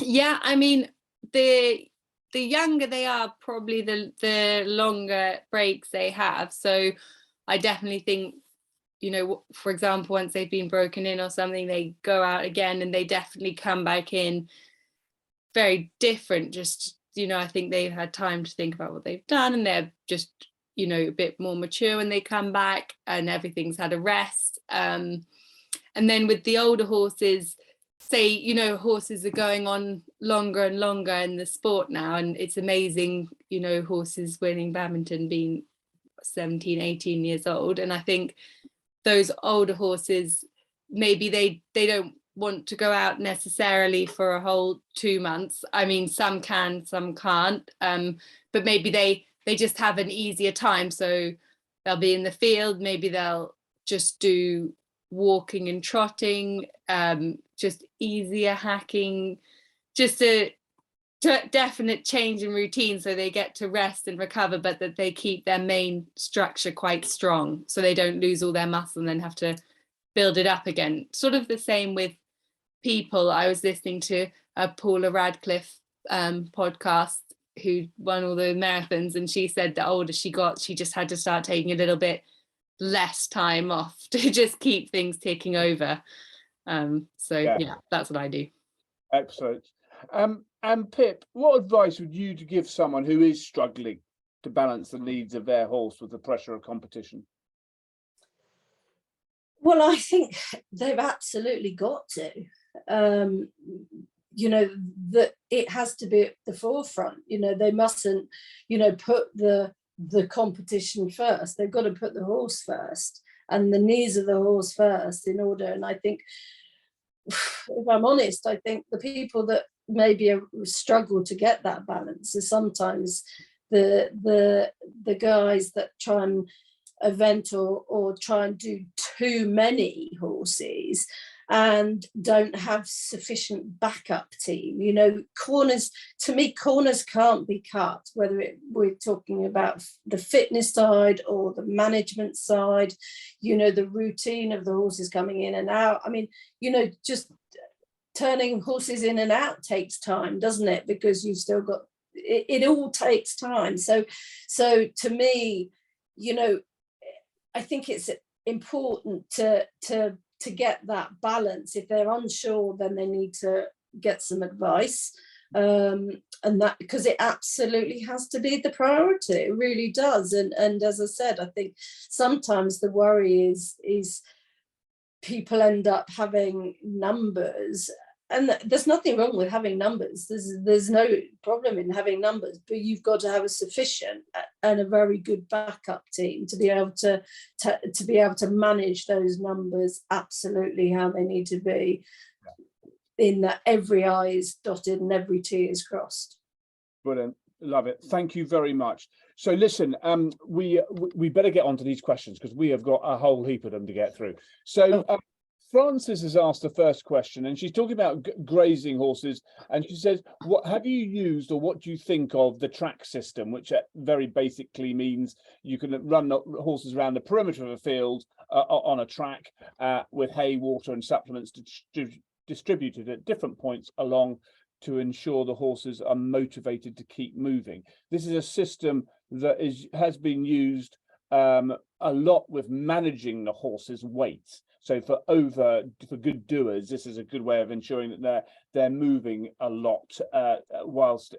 S3: Yeah, I mean, the younger they are, probably the longer breaks they have. So I definitely think, you know, for example, once they've been broken in or something, they go out again and they definitely come back in very different. Just, you know, I think they've had time to think about what they've done, and they're just, you know, a bit more mature when they come back and everything's had a rest. And then with the older horses, say, you know, horses are going on longer and longer in the sport now, and it's amazing, you know, horses winning badminton being 17, 18 years old. And I think those older horses, maybe they don't want to go out necessarily for a whole 2 months. I mean, some can, some can't, but maybe they just have an easier time. So they'll be in the field, maybe they'll just do walking and trotting, just easier hacking, just a definite change in routine, so they get to rest and recover, but that they keep their main structure quite strong, so they don't lose all their muscle and then have to build it up again. Sort of the same with people. I was listening to a Paula Radcliffe podcast, who won all the marathons, and she said the older she got, she just had to start taking a little bit less time off to just keep things ticking over. So yeah, that's what I do.
S1: Excellent. And Pip, what advice would you give someone who is struggling to balance the needs of their horse with the pressure of competition?
S2: Well, I think they've absolutely got to. You know, that it has to be at the forefront. You know, they mustn't, you know, put the competition first. They've got to put the horse first and the needs of the horse first in order. And I think, if I'm honest, I think the people that maybe struggle to get that balance is sometimes the guys that try and event or try and do too many horses and don't have sufficient backup team. You know, corners, to me, corners can't be cut, whether we're talking about the fitness side or the management side, you know, the routine of the horses coming in and out. I mean, you know, just turning horses in and out takes time, doesn't it? Because you've still got, it all takes time. So to me, you know, I think it's important to get that balance. If they're unsure, then they need to get some advice, and that, because it absolutely has to be the priority. It really does. And as I said, I think sometimes the worry is people end up having numbers, and there's nothing wrong with having numbers. There's no problem in having numbers, but you've got to have a sufficient and a very good backup team to be able to manage those numbers absolutely how they need to be, in that every I is dotted and every T is crossed.
S1: Brilliant. Love it. Thank you very much. So listen, we better get on to these questions because we have got a whole heap of them to get through. So Frances has asked the first question, and she's talking about grazing horses, and she says, what have you used, or what do you think of the track system, which very basically means you can run horses around the perimeter of a field on a track with hay, water and supplements distributed at different points along to ensure the horses are motivated to keep moving. This is a system that has been used a lot with managing the horse's weight. So for good doers, this is a good way of ensuring that they're moving a lot whilst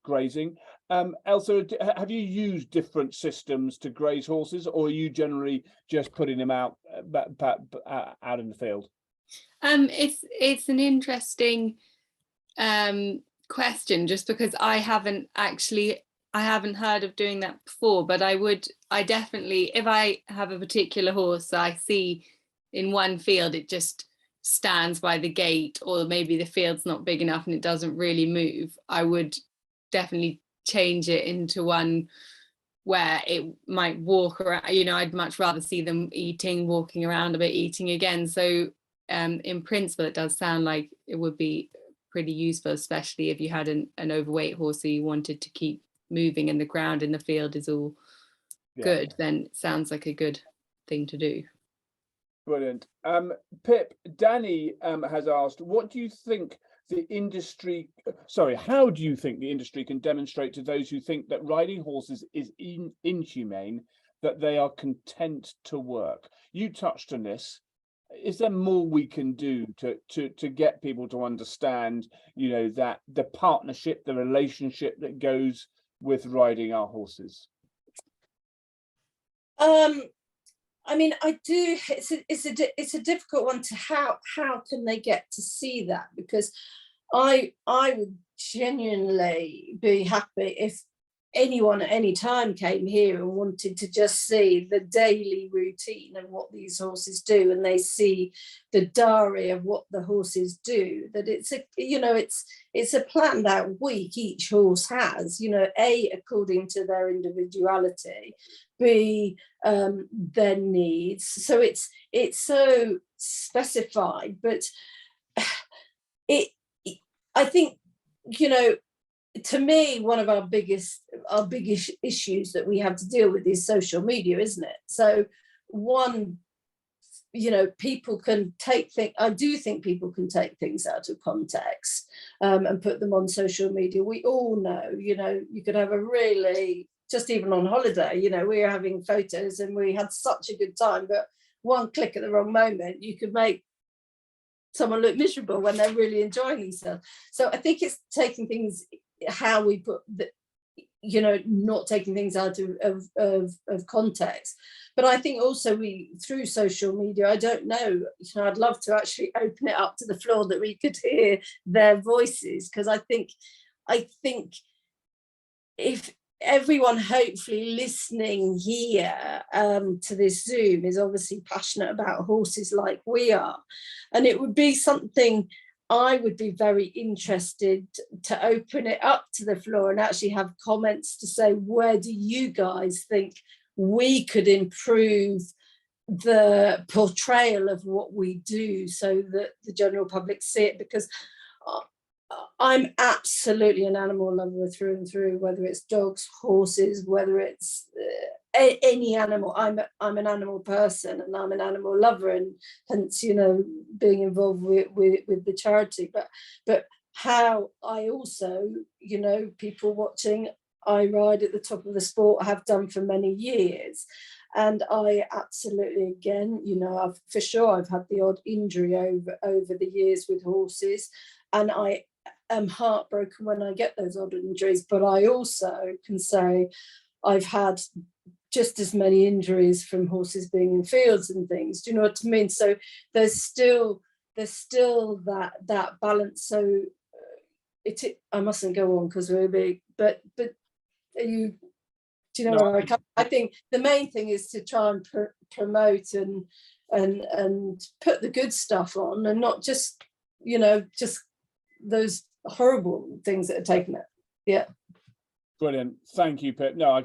S1: grazing. Ailsa, have you used different systems to graze horses, or are you generally just putting them out in the field?
S3: It's an interesting question, just because I haven't heard of doing that before, but I definitely, if I have a particular horse I see in one field, it just stands by the gate, or maybe the field's not big enough and it doesn't really move, I would definitely change it into one where it might walk around. You know, I'd much rather see them walking around a bit, eating again. So in principle, it does sound like it would be pretty useful, especially if you had an overweight horse who you wanted to keep moving and the ground in the field is all good, then it sounds like a good thing to do.
S1: Brilliant. Pip, Danny has asked, what do you think the industry, how do you think the industry can demonstrate to those who think that riding horses is inhumane that they are content to work? You touched on this. Is there more we can do to get people to understand, you know, that the partnership, the relationship that goes with riding our horses?
S2: I mean, I do. It's a difficult one to how can they get to see that, because I would genuinely be happy if anyone at any time came here and wanted to just see the daily routine and what these horses do, and they see the diary of what the horses do, that it's a, you know, it's a planned out week each horse has, you know, A, according to their individuality, B, their needs. So it's so specified, but I think, you know, to me, one of our biggest issues that we have to deal with is social media, isn't it? So one, you know, people can take things, I do think people can take things out of context and put them on social media. We all know, you know, you could have a really, just even on holiday, you know, we were having photos and we had such a good time, but one click at the wrong moment, you could make someone look miserable when they're really enjoying themselves. So I think it's taking things, how we put the, you know, not taking things out of context. But I think also we, through social media, I don't know, you know, I'd love to actually open it up to the floor that we could hear their voices, because I think if everyone hopefully listening here to this Zoom is obviously passionate about horses like we are, and it would be something I would be very interested to open it up to the floor and actually have comments to say, where do you guys think we could improve the portrayal of what we do so that the general public see it? Because I'm absolutely an animal lover through and through, whether it's dogs, horses, whether it's any animal. I'm an animal person and I'm an animal lover, and hence, you know, being involved with the charity. But how I also, you know, people watching, I ride at the top of the sport, have done for many years. And I absolutely, again, you know, I've had the odd injury over the years with horses, and I am heartbroken when I get those odd injuries. But I also can say I've had just as many injuries from horses being in fields and things. Do you know what I mean? So there's still that balance. So I mustn't go on because we're big, but you. Do you know where I think the main thing is to try and promote and put the good stuff on, and not just, you know, just those horrible things that are taken it. Yeah.
S1: Brilliant. Thank you, Pip. No,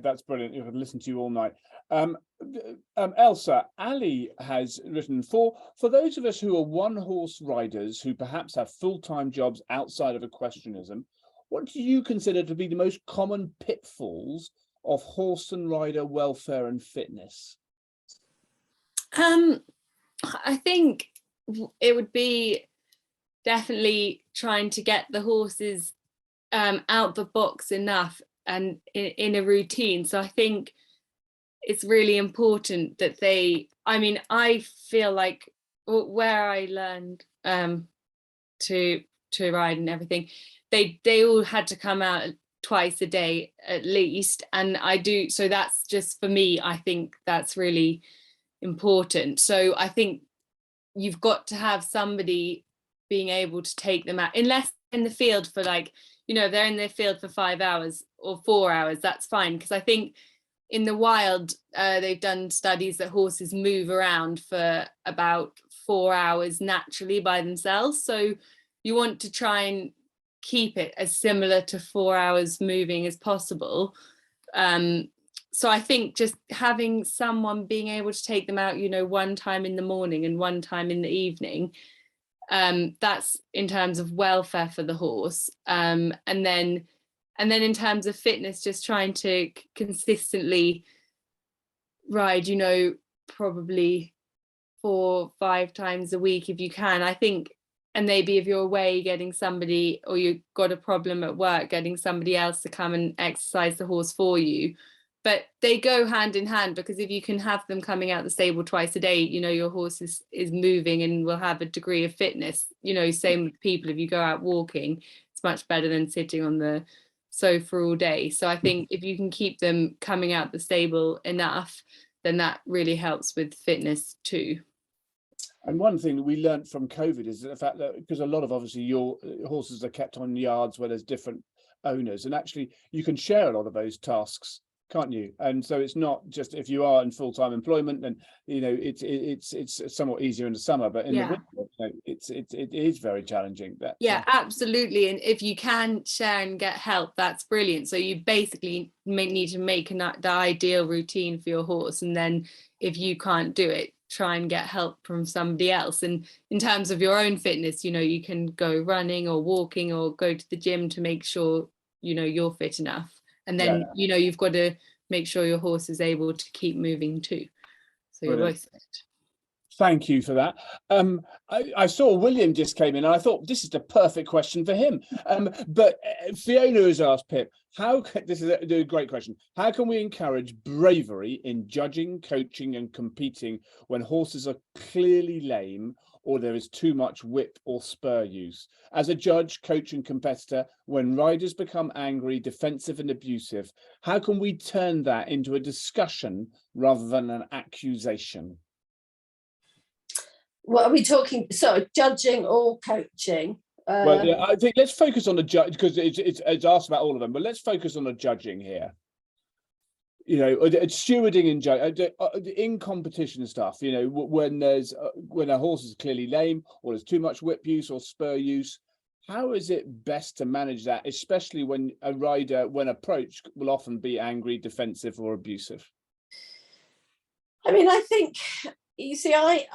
S1: that's brilliant. I could listen to you all night. Ailsa, Ali has written, for those of us who are one-horse riders who perhaps have full-time jobs outside of equestrianism, what do you consider to be the most common pitfalls of horse and rider welfare and fitness?
S3: I think it would be definitely trying to get the horses out the box enough and in a routine. So I think it's really important that I feel like where I learned to ride and everything, they all had to come out twice a day at least, and I do, so that's just, for me, I think that's really important. So I think you've got to have somebody being able to take them out, unless in the field for, like, you know, they're in the field for 5 hours or 4 hours, that's fine. Because I think in the wild, they've done studies that horses move around for about 4 hours naturally by themselves. So you want to try and keep it as similar to 4 hours moving as possible. So I think just having someone being able to take them out, you know, one time in the morning and one time in the evening, That's in terms of welfare for the horse. And then in terms of fitness, just trying to consistently ride, probably 4-5 times a week if you can, I think. And maybe if you're away, getting somebody, or you've got a problem at work, getting somebody else to come and exercise the horse for you. But they go hand in hand, because if you can have them coming out the stable twice a day, your horse is moving and will have a degree of fitness. Same with people. If you go out walking, it's much better than sitting on the sofa all day. So I think if you can keep them coming out the stable enough, then that really helps with fitness too.
S1: And one thing that we learned from COVID is the fact that, because a lot of, obviously, your horses are kept on yards where there's different owners, and actually you can share a lot of those tasks, can't you? And so it's not just, if you are in full-time employment, then it's somewhat easier in the summer, but in the winter, it is very challenging.
S3: Absolutely. And if you can share and get help, that's brilliant. So you basically need to make the ideal routine for your horse, and then if you can't do it, try and get help from somebody else. And in terms of your own fitness, you can go running or walking or go to the gym to make sure you're fit enough. And then you've got to make sure your horse is able to keep moving too, so you're both fit.
S1: Thank you for that. I saw William just came in, and I thought this is the perfect question for him. But Fiona has asked Pip, this is a great question. How can we encourage bravery in judging, coaching and competing when horses are clearly lame, or there is too much whip or spur use? As a judge, coach and competitor, when riders become angry, defensive and abusive, how can we turn that into a discussion rather than an accusation?
S2: What are we talking? So judging or coaching?
S1: Well, yeah, I think let's focus on the judge, because it's asked about all of them, but let's focus on the judging here. Stewarding and in competition stuff. When a horse is clearly lame, or there's too much whip use or spur use, how is it best to manage that, especially when a rider, when approached, will often be angry, defensive, or abusive?
S2: I mean, I think, you see, I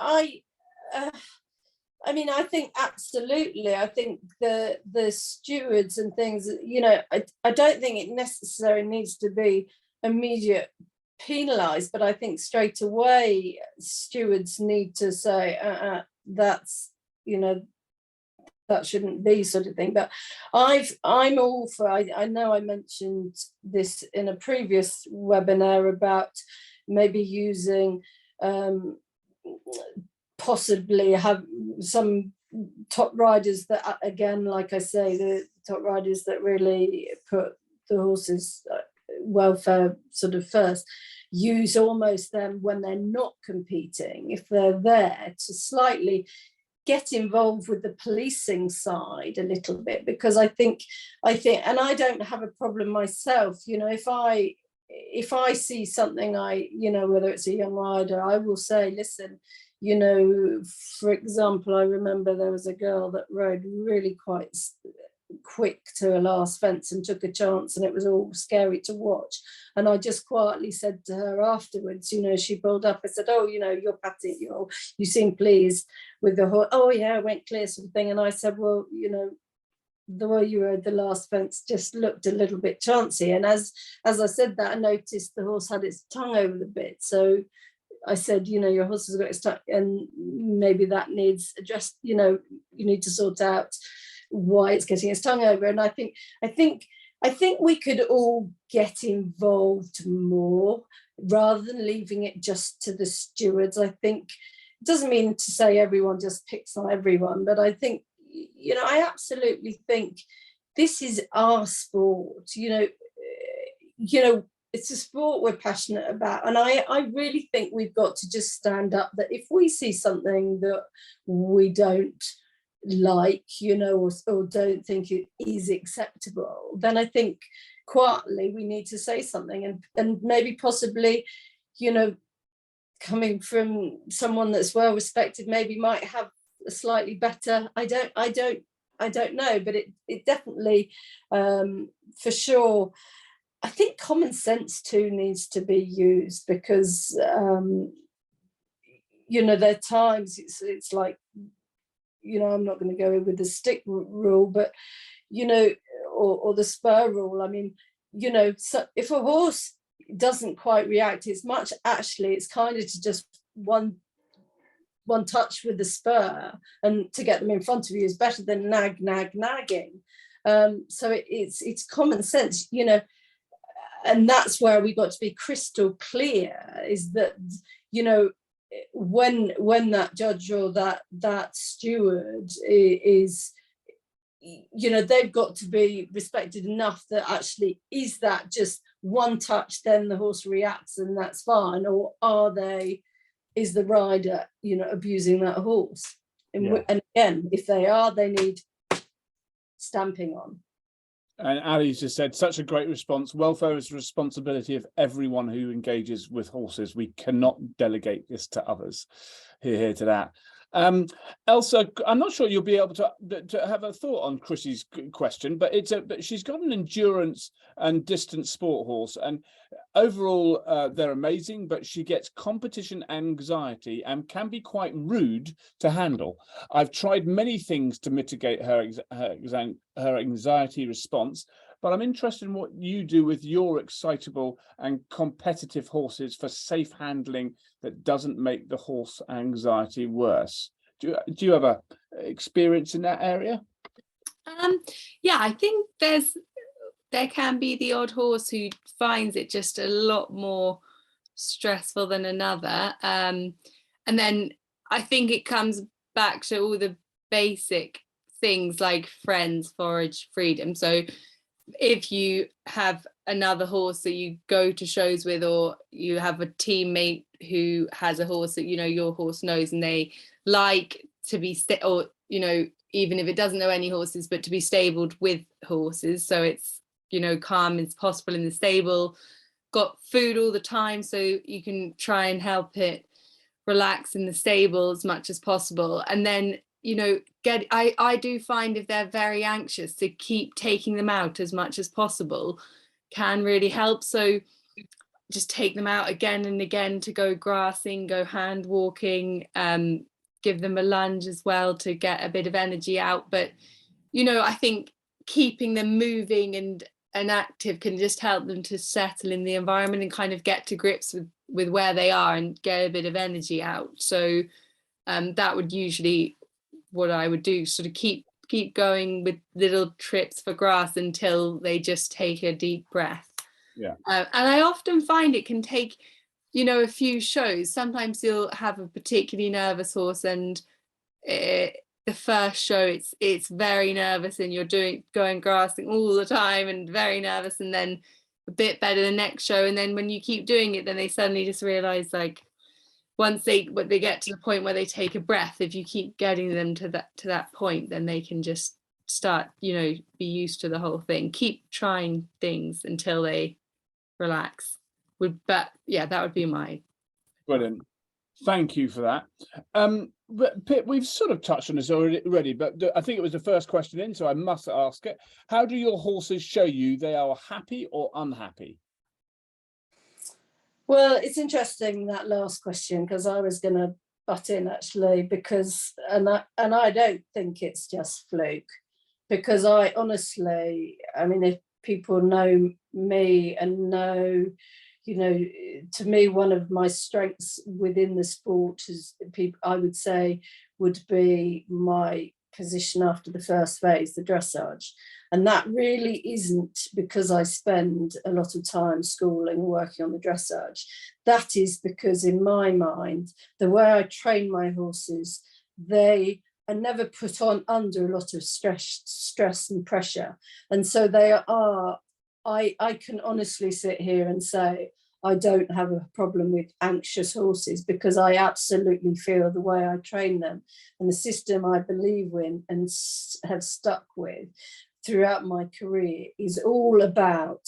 S2: think absolutely. I think the stewards and things, I don't think it necessarily needs to be immediate penalised, but I think straight away stewards need to say that's that shouldn't be, sort of thing. But I'm all for, I know I mentioned this in a previous webinar about maybe using possibly have some top riders that, again, like I say, the top riders that really put the horses' welfare sort of first, use almost them when they're not competing, if they're there, to slightly get involved with the policing side a little bit, because I think, and I don't have a problem myself, if I see something, whether it's a young rider, I will say, listen, for example, I remember there was a girl that rode really quite quick to a last fence and took a chance, and it was all scary to watch. And I just quietly said to her afterwards, she pulled up, I said, oh, you're patting, you seem pleased with the horse. Oh yeah, I went clear, sort of thing. And I said, well, the way you rode the last fence just looked a little bit chancy. And as I said that, I noticed the horse had its tongue over the bit. So I said, your horse has got its tongue, and maybe that needs addressed. You need to sort out why it's getting its tongue over. And I think we could all get involved more rather than leaving it just to the stewards. I think it doesn't mean to say everyone just picks on everyone, but I think, I absolutely think this is our sport. It's a sport we're passionate about, and I really think we've got to just stand up, that if we see something that we don't like, or don't think it is acceptable, then I think quietly we need to say something, and maybe possibly, coming from someone that's well respected, maybe might have a slightly better, I don't know, but it definitely, for sure, I think common sense too needs to be used, because there are times it's like, I'm not going to go in with the stick rule, but, or the spur rule. I mean, so if a horse doesn't quite react, it's kind of to just one touch with the spur, and to get them in front of you is better than nagging. So it's common sense, and that's where we got to be crystal clear, is that, when that judge or that steward is, they've got to be respected enough that actually, is that just one touch, then the horse reacts and that's fine, or is the rider, abusing that horse? And again, if they are, they need stamping on.
S1: And Ali's just said, such a great response. Welfare is the responsibility of everyone who engages with horses. We cannot delegate this to others. Hear to that. Ailsa, I'm not sure you'll be able to have a thought on Chrissy's question, but she's got an endurance and distance sport horse, and overall they're amazing, but she gets competition anxiety and can be quite rude to handle. I've tried many things to mitigate her anxiety response, but I'm interested in what you do with your excitable and competitive horses for safe handling that doesn't make the horse anxiety worse. Do you have a experience in that area?
S3: Yeah, I think there can be the odd horse who finds it just a lot more stressful than another. And then I think it comes back to all the basic things like friends, forage, freedom. So if you have another horse that you go to shows with, or you have a teammate who has a horse that your horse knows, and they like to be even if it doesn't know any horses, but to be stabled with horses, so it's calm as possible in the stable, got food all the time, so you can try and help it relax in the stable as much as possible. And then I do find, if they're very anxious, to keep taking them out as much as possible can really help. So just take them out again and again to go grassing, go hand walking, give them a lunge as well to get a bit of energy out. But I think keeping them moving and active can just help them to settle in the environment and kind of get to grips with where they are and get a bit of energy out. So that would usually what I would do, sort of keep going with little trips for grass until they just take a deep breath. And I often find it can take a few shows. Sometimes you'll have a particularly nervous horse, and the first show it's very nervous, and you're going grassing all the time and very nervous, and then a bit better the next show. And then when you keep doing it, then they suddenly just realize, like, once they get to the point where they take a breath, if you keep getting them to that point, then they can just start be used to the whole thing. Keep trying things until they relax. That would be my
S1: Brilliant. Thank you for that. But Pip, we've sort of touched on this already, but I think it was the first question in, so I must ask it. How do your horses show you they are happy or unhappy?
S2: Well, it's interesting, that last question, because I was going to butt in actually, because and I don't think it's just fluke, because I honestly, I mean, if people know me and know, to me, one of my strengths within the sport is I would say would be my position after the first phase, the dressage. And that really isn't because I spend a lot of time schooling and working on the dressage. That is because, in my mind, the way I train my horses, they are never put on under a lot of stress and pressure. And so they are, I can honestly sit here and say, I don't have a problem with anxious horses, because I absolutely feel the way I train them and the system I believe in and have stuck with throughout my career is all about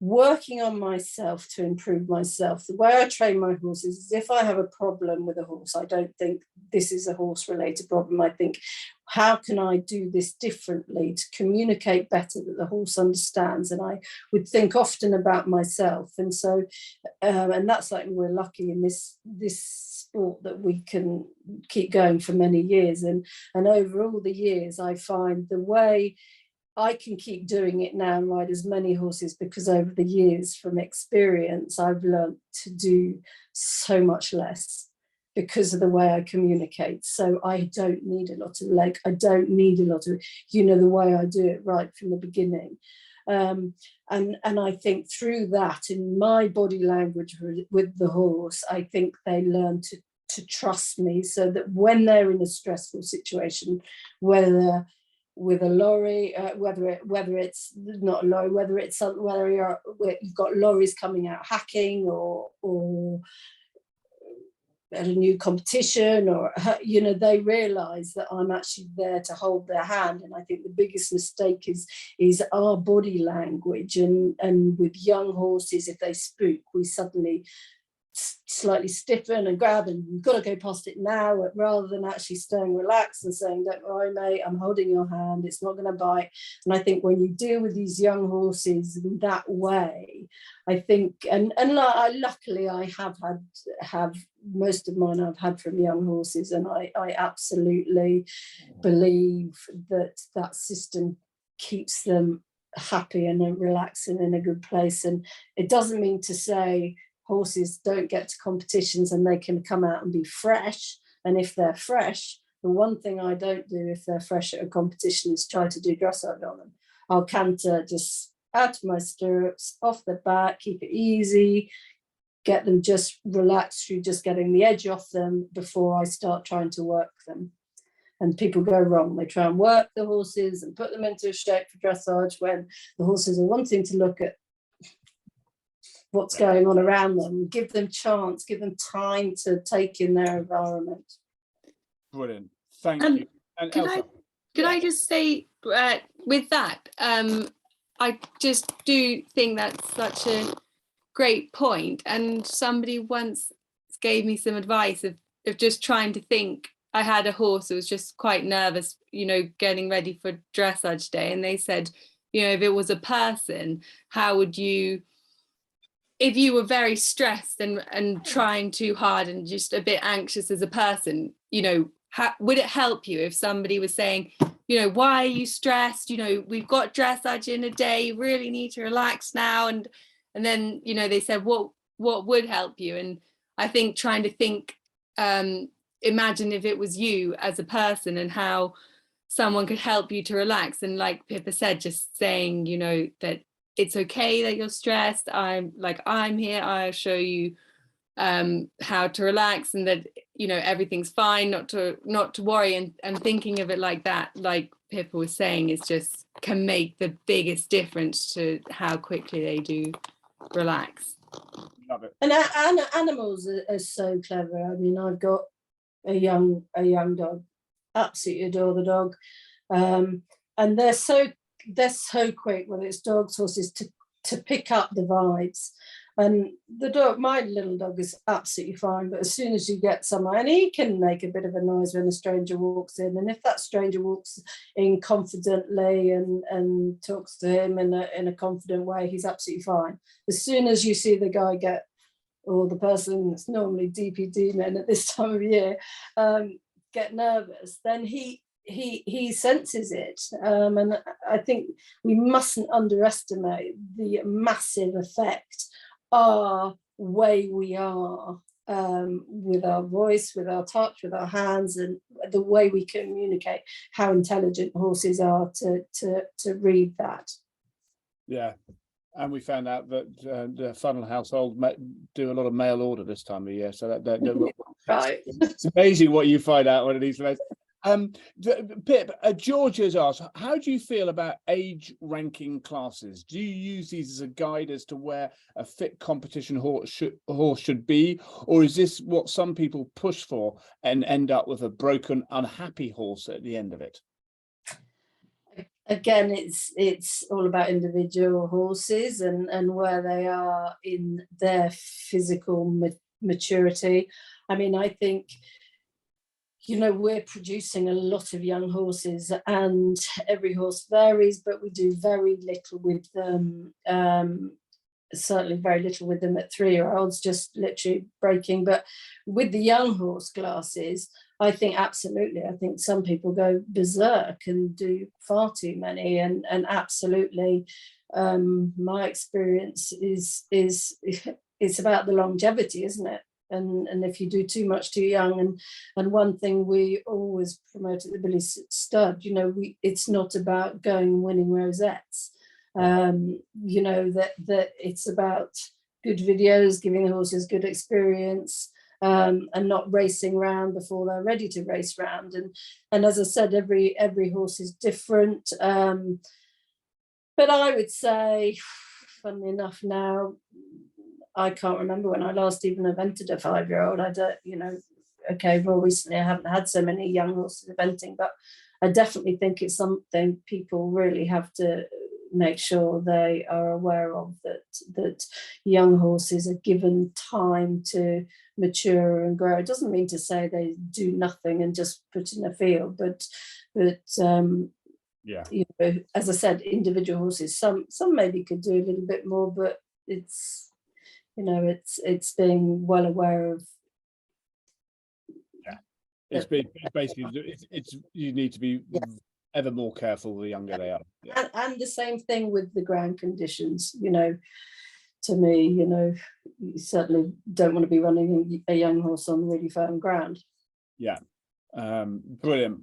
S2: working on myself to improve myself. The way I train my horses is if I have a problem with a horse, I don't think this is a horse related problem. I think, how can I do this differently to communicate better that the horse understands? And I would think often about myself. And so, and that's like, we're lucky in this sport that we can keep going for many years. And over all the years, I find the way I can keep doing it now and ride as many horses, because over the years from experience, I've learned to do so much less because of the way I communicate. So I don't need a lot of leg. I don't need a lot of, the way I do it right from the beginning. And I think through that, in my body language with the horse, I think they learn to trust me, so that when they're in a stressful situation, whether with a lorry, whether it's not a lorry, whether you've got lorries coming out hacking, or at a new competition, or they realize that I'm actually there to hold their hand. And I think the biggest mistake is our body language, and with young horses, if they spook, we suddenly slightly stiffen and grab, and you've got to go past it now, rather than actually staying relaxed and saying, don't worry mate, I'm holding your hand, it's not going to bite. And I think when you deal with these young horses in that way, I think, and luckily I have most of mine I've had from young horses, and I absolutely believe that system keeps them happy and relaxing in a good place. And it doesn't mean to say horses don't get to competitions and they can come out and be fresh. And if they're fresh, the one thing I don't do if they're fresh at a competition is try to do dressage on them. I'll canter just out of my stirrups, off the back, keep it easy, get them just relaxed through just getting the edge off them before I start trying to work them. And people go wrong. They try and work the horses and put them into a shape for dressage, when the horses are wanting to look at what's going on around them. Give them chance, give them time to take in their environment.
S1: Brilliant, thank you. And
S3: could I just say with that, I just do think that's such a great point. And somebody once gave me some advice of just trying to think. I had a horse that was just quite nervous, getting ready for dressage day, and they said, if it was a person, how would you, if you were very stressed and trying too hard and just a bit anxious as a person, would it help you if somebody was saying, why are you stressed? We've got dressage in a day, you really need to relax now. And then, they said, what would help you? And I think trying to think, imagine if it was you as a person and how someone could help you to relax. And like Pippa said, just saying, that it's okay that you're stressed. I'm here, I'll show you how to relax, and that everything's fine, not to worry, and thinking of it like that, like Pippa was saying, is just can make the biggest difference to how quickly they do relax.
S1: Love it.
S2: And animals are so clever. I mean, I've got a young dog, absolutely adore the dog, and they're so quick, whether it's dogs, horses, to pick up the vibes. And the dog, my little dog, is absolutely fine, but as soon as you get somewhere, and he can make a bit of a noise when a stranger walks in, and if that stranger walks in confidently and talks to him in a confident way, he's absolutely fine. As soon as you see the guy or the person that's normally DPD men at this time of year, get nervous, then he senses it. And I think we mustn't underestimate the massive effect our way we are, with our voice, with our touch, with our hands, and the way we communicate, how intelligent horses are to read that.
S1: Yeah. And we found out that the Funnell household do a lot of mail order this time of year. So that
S2: Right.
S1: It's amazing what you find out one of these days. Pip, George has asked, how do you feel about age ranking classes? Do you use these as a guide as to where a fit competition horse should be? Or is this what some people push for and end up with a broken, unhappy horse at the end of it?
S2: again, it's all about individual horses and where they are in their physical maturity. I mean, I think, you know, we're producing a lot of young horses, and every horse varies, but we do very little with them. Certainly very little with them at 3-year-olds, just literally breaking. But with the young horse classes, I think absolutely, I think some people go berserk and do far too many, and absolutely, my experience is it's about the longevity, isn't it? And if you do too much too young, and one thing we always promote at the Billy Stud, you know, it's not about going and winning rosettes. You know, that it's about good videos, giving the horses good experience, and not racing round before they're ready to race round. And as I said, every horse is different. But I would say, funnily enough, now I can't remember when I last even evented a 5-year-old. I don't, you know, okay, more recently I haven't had so many young horses eventing, but I definitely think it's something people really have to make sure they are aware of, that young horses are given time to mature and grow. It doesn't mean to say they do nothing and just put in a field, but
S1: Yeah,
S2: you know, as I said, individual horses, some maybe could do a little bit more, but it's, you know, it's being well aware of.
S1: yeah. It's basically it's you need to be ever more careful the younger they are. Yeah.
S2: And the same thing with the ground conditions, you know. To me, you know, you certainly don't want to be running a young horse on really firm ground.
S1: Yeah, brilliant.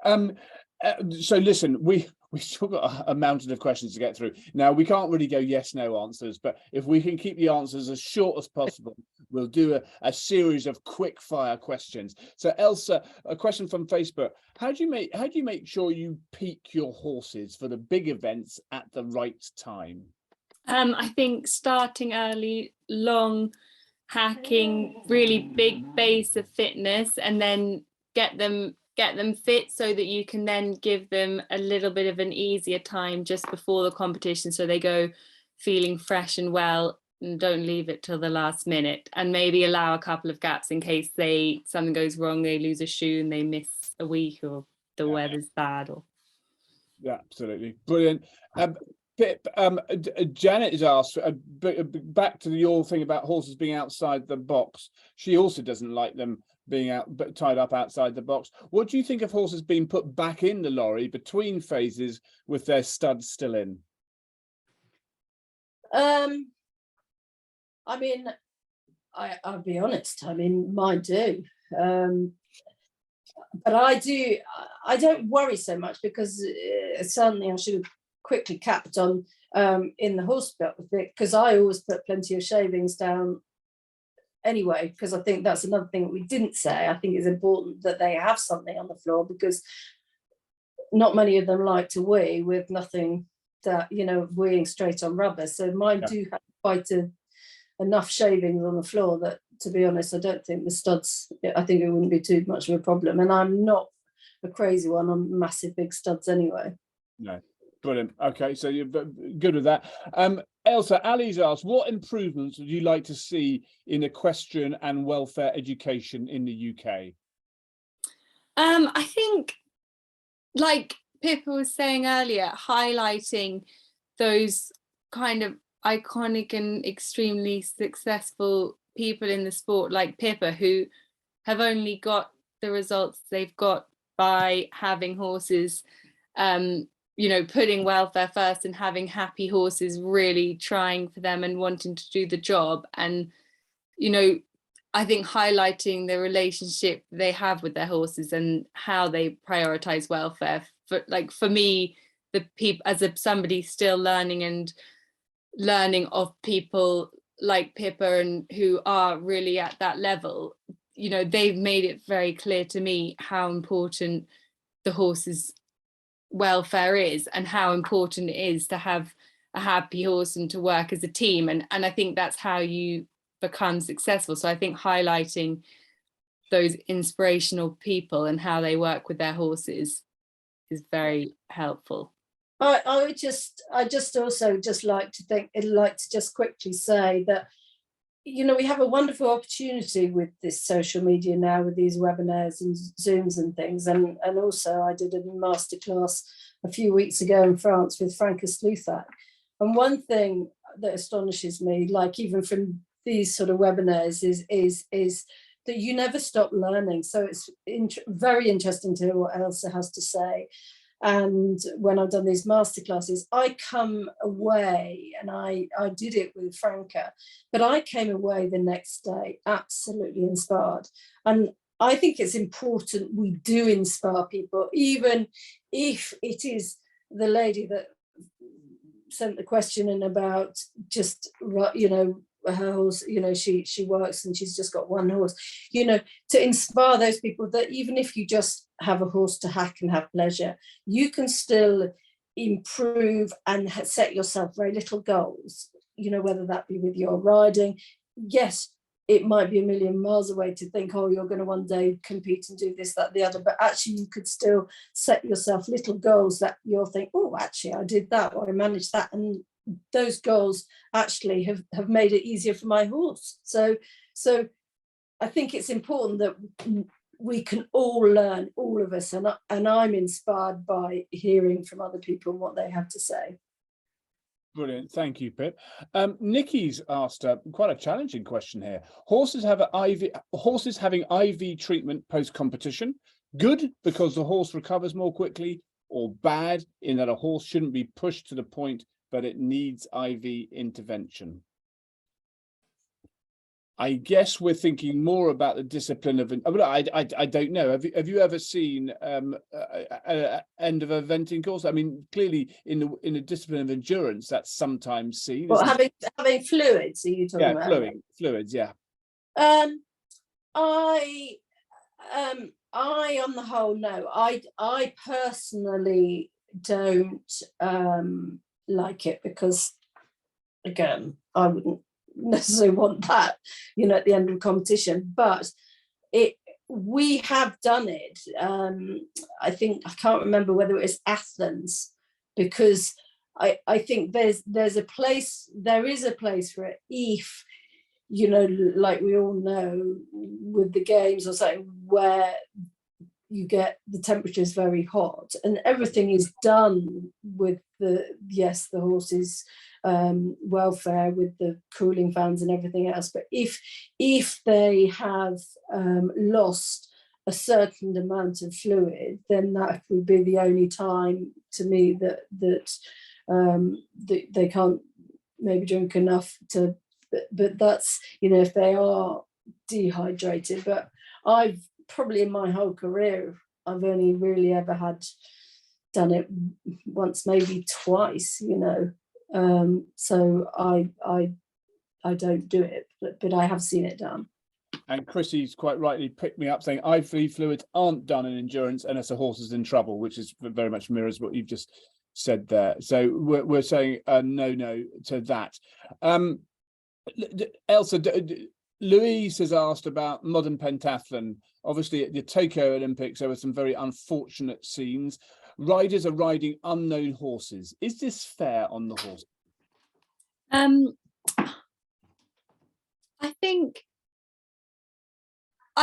S1: So listen, we've still got a mountain of questions to get through. Now, we can't really go yes, no answers, but if we can keep the answers as short as possible, we'll do a series of quick fire questions. So Ailsa, a question from Facebook: how do you make sure you peak your horses for the big events at the right time?
S3: I think starting early, long hacking, really big base of fitness, and then get them fit so that you can then give them a little bit of an easier time just before the competition, so they go feeling fresh and well, and don't leave it till the last minute, and maybe allow a couple of gaps in case something goes wrong, they lose a shoe and they miss a week, or the weather's bad. Or
S1: Yeah, absolutely brilliant. Pip, Janet has asked, back to your thing about horses being outside the box. She also doesn't like them being tied up outside the box. What do you think of horses being put back in the lorry between phases with their studs still in?
S2: I mean, I'll be honest, I mean, mine do. But I don't worry so much, because certainly I should have quickly capped on in the horse belt with it, because I always put plenty of shavings down anyway, because I think that's another thing that we didn't say. I think it's important that they have something on the floor, because not many of them like to wee with nothing, that, you know, weeing straight on rubber. So mine do have quite enough shavings on the floor that, to be honest, I don't think the studs, I think it wouldn't be too much of a problem. And I'm not a crazy one on massive big studs anyway.
S1: No. Brilliant. Okay, so you're good with that. Ailsa, Ali's asked, what improvements would you like to see in equestrian and welfare education in the UK?
S3: I think, like Pippa was saying earlier, highlighting those kind of iconic and extremely successful people in the sport, like Pippa, who have only got the results they've got by having horses, you know, putting welfare first and having happy horses, really trying for them and wanting to do the job. And, you know, I think highlighting the relationship they have with their horses and how they prioritize welfare. For me, the people, as somebody still learning of people like Pippa and who are really at that level, you know, they've made it very clear to me how important the horses' welfare is, and how important it is to have a happy horse and to work as a team, and I think that's how you become successful. So I think highlighting those inspirational people and how they work with their horses is very helpful.
S2: I just also just like to just quickly say that, you know, we have a wonderful opportunity with this social media now, with these webinars and Zooms and things. And also I did a masterclass a few weeks ago in France with Francis Luthak. And one thing that astonishes me, like even from these sort of webinars, is that you never stop learning. So it's very interesting to hear what Ailsa has to say. And when I've done these masterclasses, I come away, and I did it with Franca, but I came away the next day absolutely inspired. And I think it's important we do inspire people, even if it is the lady that sent the question in about just, you know, her horse, you know, she works and she's just got one horse, you know, to inspire those people that even if you just have a horse to hack and have pleasure, you can still improve and set yourself very little goals, you know, whether that be with your riding. Yes, it might be a million miles away to think, oh, you're going to one day compete and do this, that, the other, but actually you could still set yourself little goals that you'll think, oh, actually I did that, or I managed that, and those goals actually have made it easier for my horse. So I think it's important that we can all learn, all of us, and I'm inspired by hearing from other people and what they have to say.
S1: Brilliant, thank you, Pip. Nikki's asked quite a challenging question here. Horses having IV treatment post-competition, good because the horse recovers more quickly, or bad in that a horse shouldn't be pushed to the point but it needs IV intervention? I guess we're thinking more about the discipline of. I don't know. Have you ever seen end of eventing course? I mean, clearly in the discipline of endurance, that's sometimes seen.
S2: Well, having fluids, are you talking about?
S1: Fluids, yeah.
S2: I on the whole, no. I personally don't like it, because again, I wouldn't necessarily want that, you know, at the end of a competition, but we have done it. I think, I can't remember whether it was Athens, because I think there is a place for it, if, you know, like we all know with the games or something, where you get the temperatures very hot and everything is done with the horses welfare, with the cooling fans and everything else. But if they have lost a certain amount of fluid, then that would be the only time, to me, that they can't maybe drink enough to, but that's, you know, if they are dehydrated. But I've probably in my whole career, I've only really ever done it once, maybe twice, you know. So I don't do it, but I have seen it done.
S1: And Chrissy's quite rightly picked me up saying IV fluids aren't done in endurance unless a horse is in trouble, which is very much mirrors what you've just said there. So we're saying no to that. Ailsa, Louise has asked about modern pentathlon. Obviously, at the Tokyo Olympics, there were some very unfortunate scenes. Riders are riding unknown horses. Is this fair on the horse?
S3: I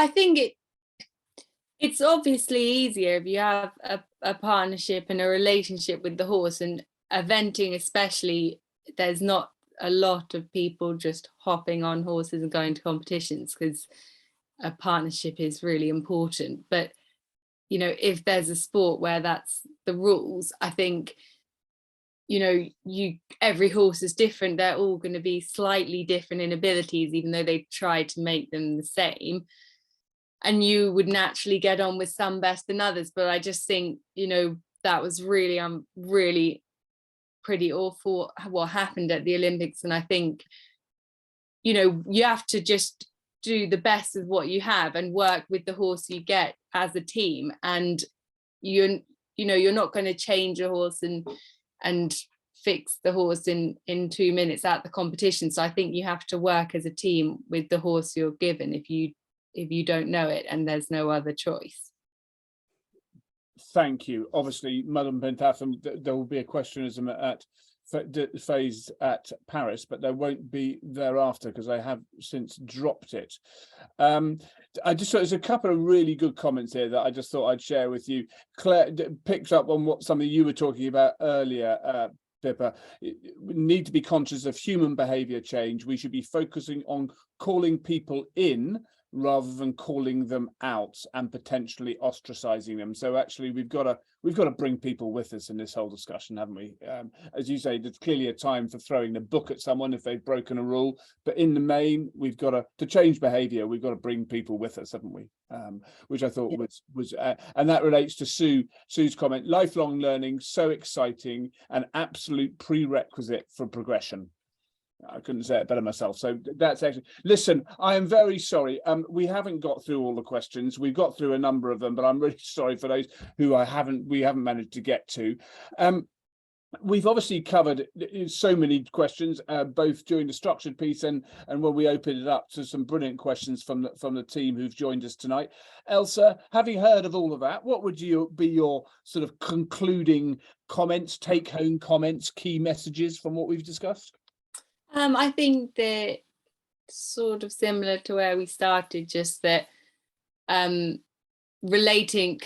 S3: think it's obviously easier if you have a partnership and a relationship with the horse, and eventing especially, there's not a lot of people just hopping on horses and going to competitions, because a partnership is really important. But, you know, if there's a sport where that's the rules, I think, you know, every horse is different. They're all going to be slightly different in abilities, even though they try to make them the same. And you would naturally get on with some best than others. But I just think, you know, that was really pretty awful what happened at the Olympics. And I think, you know, you have to just do the best of what you have and work with the horse you get as a team. And you're not going to change a horse and fix the horse in 2 minutes at the competition. So I think you have to work as a team with the horse you're given if you don't know it and there's no other choice.
S1: Thank you. Obviously, Madam Penthafham, there will be a questionism at phase at Paris, but there won't be thereafter because I have since dropped it. I just thought there's a couple of really good comments here that I just thought I'd share with you. Claire picked up on what something you were talking about earlier, Pippa. We need to be conscious of human behavior change. We should be focusing on calling people in rather than calling them out and potentially ostracizing them. So actually we've got to bring people with us in this whole discussion, haven't we? As you say, there's clearly a time for throwing the book at someone if they've broken a rule, but in the main, we've got to change behavior, we've got to bring people with us, haven't we? Which I thought was and that relates to Sue's comment, lifelong learning, so exciting, an absolute prerequisite for progression. I couldn't say it better myself. So that's actually, listen, I am very sorry. We haven't got through all the questions. We've got through a number of them, but I'm really sorry for those who we haven't managed to get to. We've obviously covered so many questions, both during the structured piece and when we opened it up to some brilliant questions from the team who've joined us tonight. Ailsa, having heard of all of that, what would be your sort of concluding comments, take-home comments, key messages from what we've discussed?
S3: I think they're sort of similar to where we started, just that relating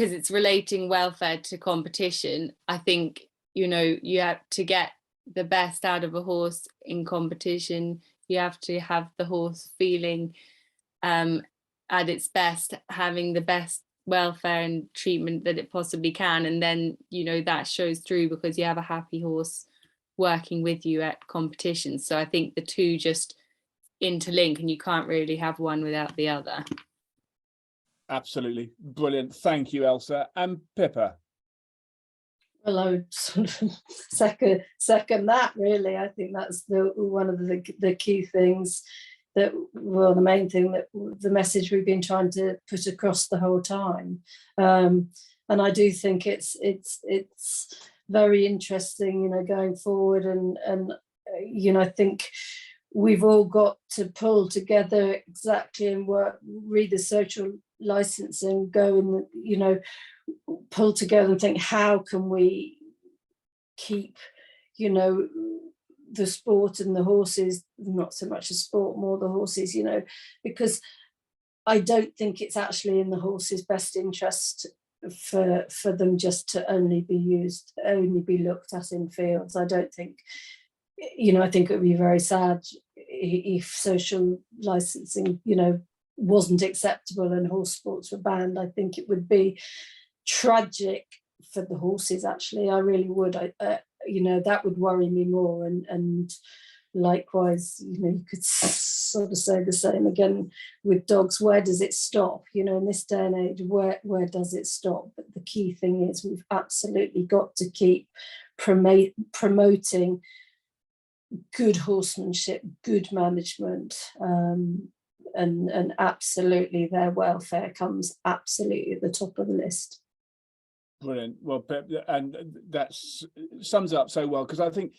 S3: welfare to competition. I think, you have to get the best out of a horse in competition. You have to have the horse feeling at its best, having the best welfare and treatment that it possibly can. And then, that shows through because you have a happy horse working with you at competitions. So I think the two just interlink and you can't really have one without the other.
S1: Absolutely brilliant. Thank you, Ailsa. And Pippa?
S2: Well, I would sort of second that, really. I think that's one of the key things the main thing, that the message we've been trying to put across the whole time. And I do think it's very interesting, going forward, and I think we've all got to pull together exactly and read the social license and go and pull together and think, how can we keep the sport and the horses, not so much the sport, more the horses, because I don't think it's actually in the horses' best interest for them just to only be looked at in fields. I don't think, I think it would be very sad if social licensing, wasn't acceptable and horse sports were banned. I think it would be tragic for the horses, actually. I really would. That would worry me more. And likewise, you could sort of say the same again with dogs. Where does it stop? In this day and age, where does it stop? But the key thing is we've absolutely got to keep promoting good horsemanship, good management, and absolutely their welfare comes absolutely at the top of the list.
S1: Brilliant. Well, and that sums it up so well, because I think,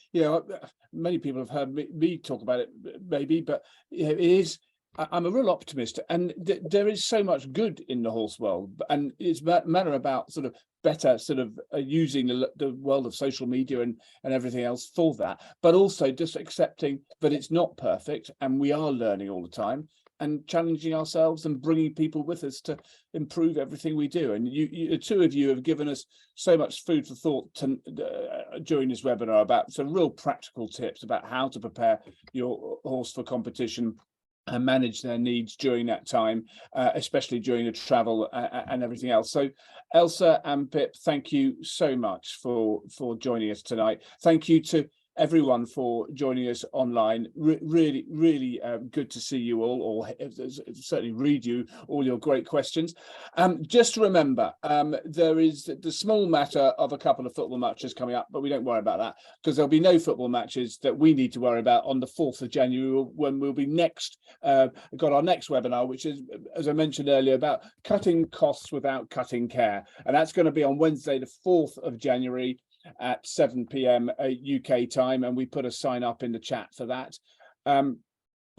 S1: many people have heard me talk about it, maybe, but it is, I'm a real optimist, and there is so much good in the horse world, and it's a matter about sort of better sort of using the world of social media and everything else for that, but also just accepting that it's not perfect and we are learning all the time, and challenging ourselves and bringing people with us to improve everything we do. And you the two of you have given us so much food for thought during this webinar about some real practical tips about how to prepare your horse for competition and manage their needs during that time, especially during the travel and everything else. So Ailsa and Pip, thank you so much for joining us tonight. Thank you to everyone for joining us online. Really good to see you all, or certainly read you all your great questions. Just remember, there is the small matter of a couple of football matches coming up, but we don't worry about that because there'll be no football matches that we need to worry about on the 4th of January when we'll be got our next webinar, which is, as I mentioned earlier, about cutting costs without cutting care, and that's going to be on Wednesday the 4th of January at 7 p.m. UK time, and we put a sign up in the chat for that.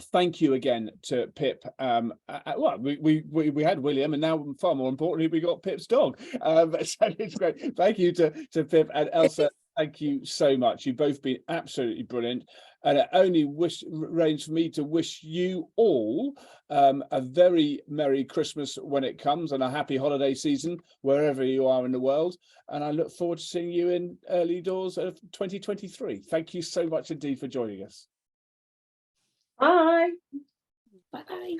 S1: thank you again to Pip. Well, we had William, and now far more importantly, we got Pip's dog. So it's great. Thank you to Pip and Ailsa. Thank you so much. You've both been absolutely brilliant. And it only remains for me to wish you all a very Merry Christmas when it comes, and a happy holiday season wherever you are in the world. And I look forward to seeing you in early doors of 2023. Thank you so much indeed for joining us.
S2: Bye.
S3: Bye.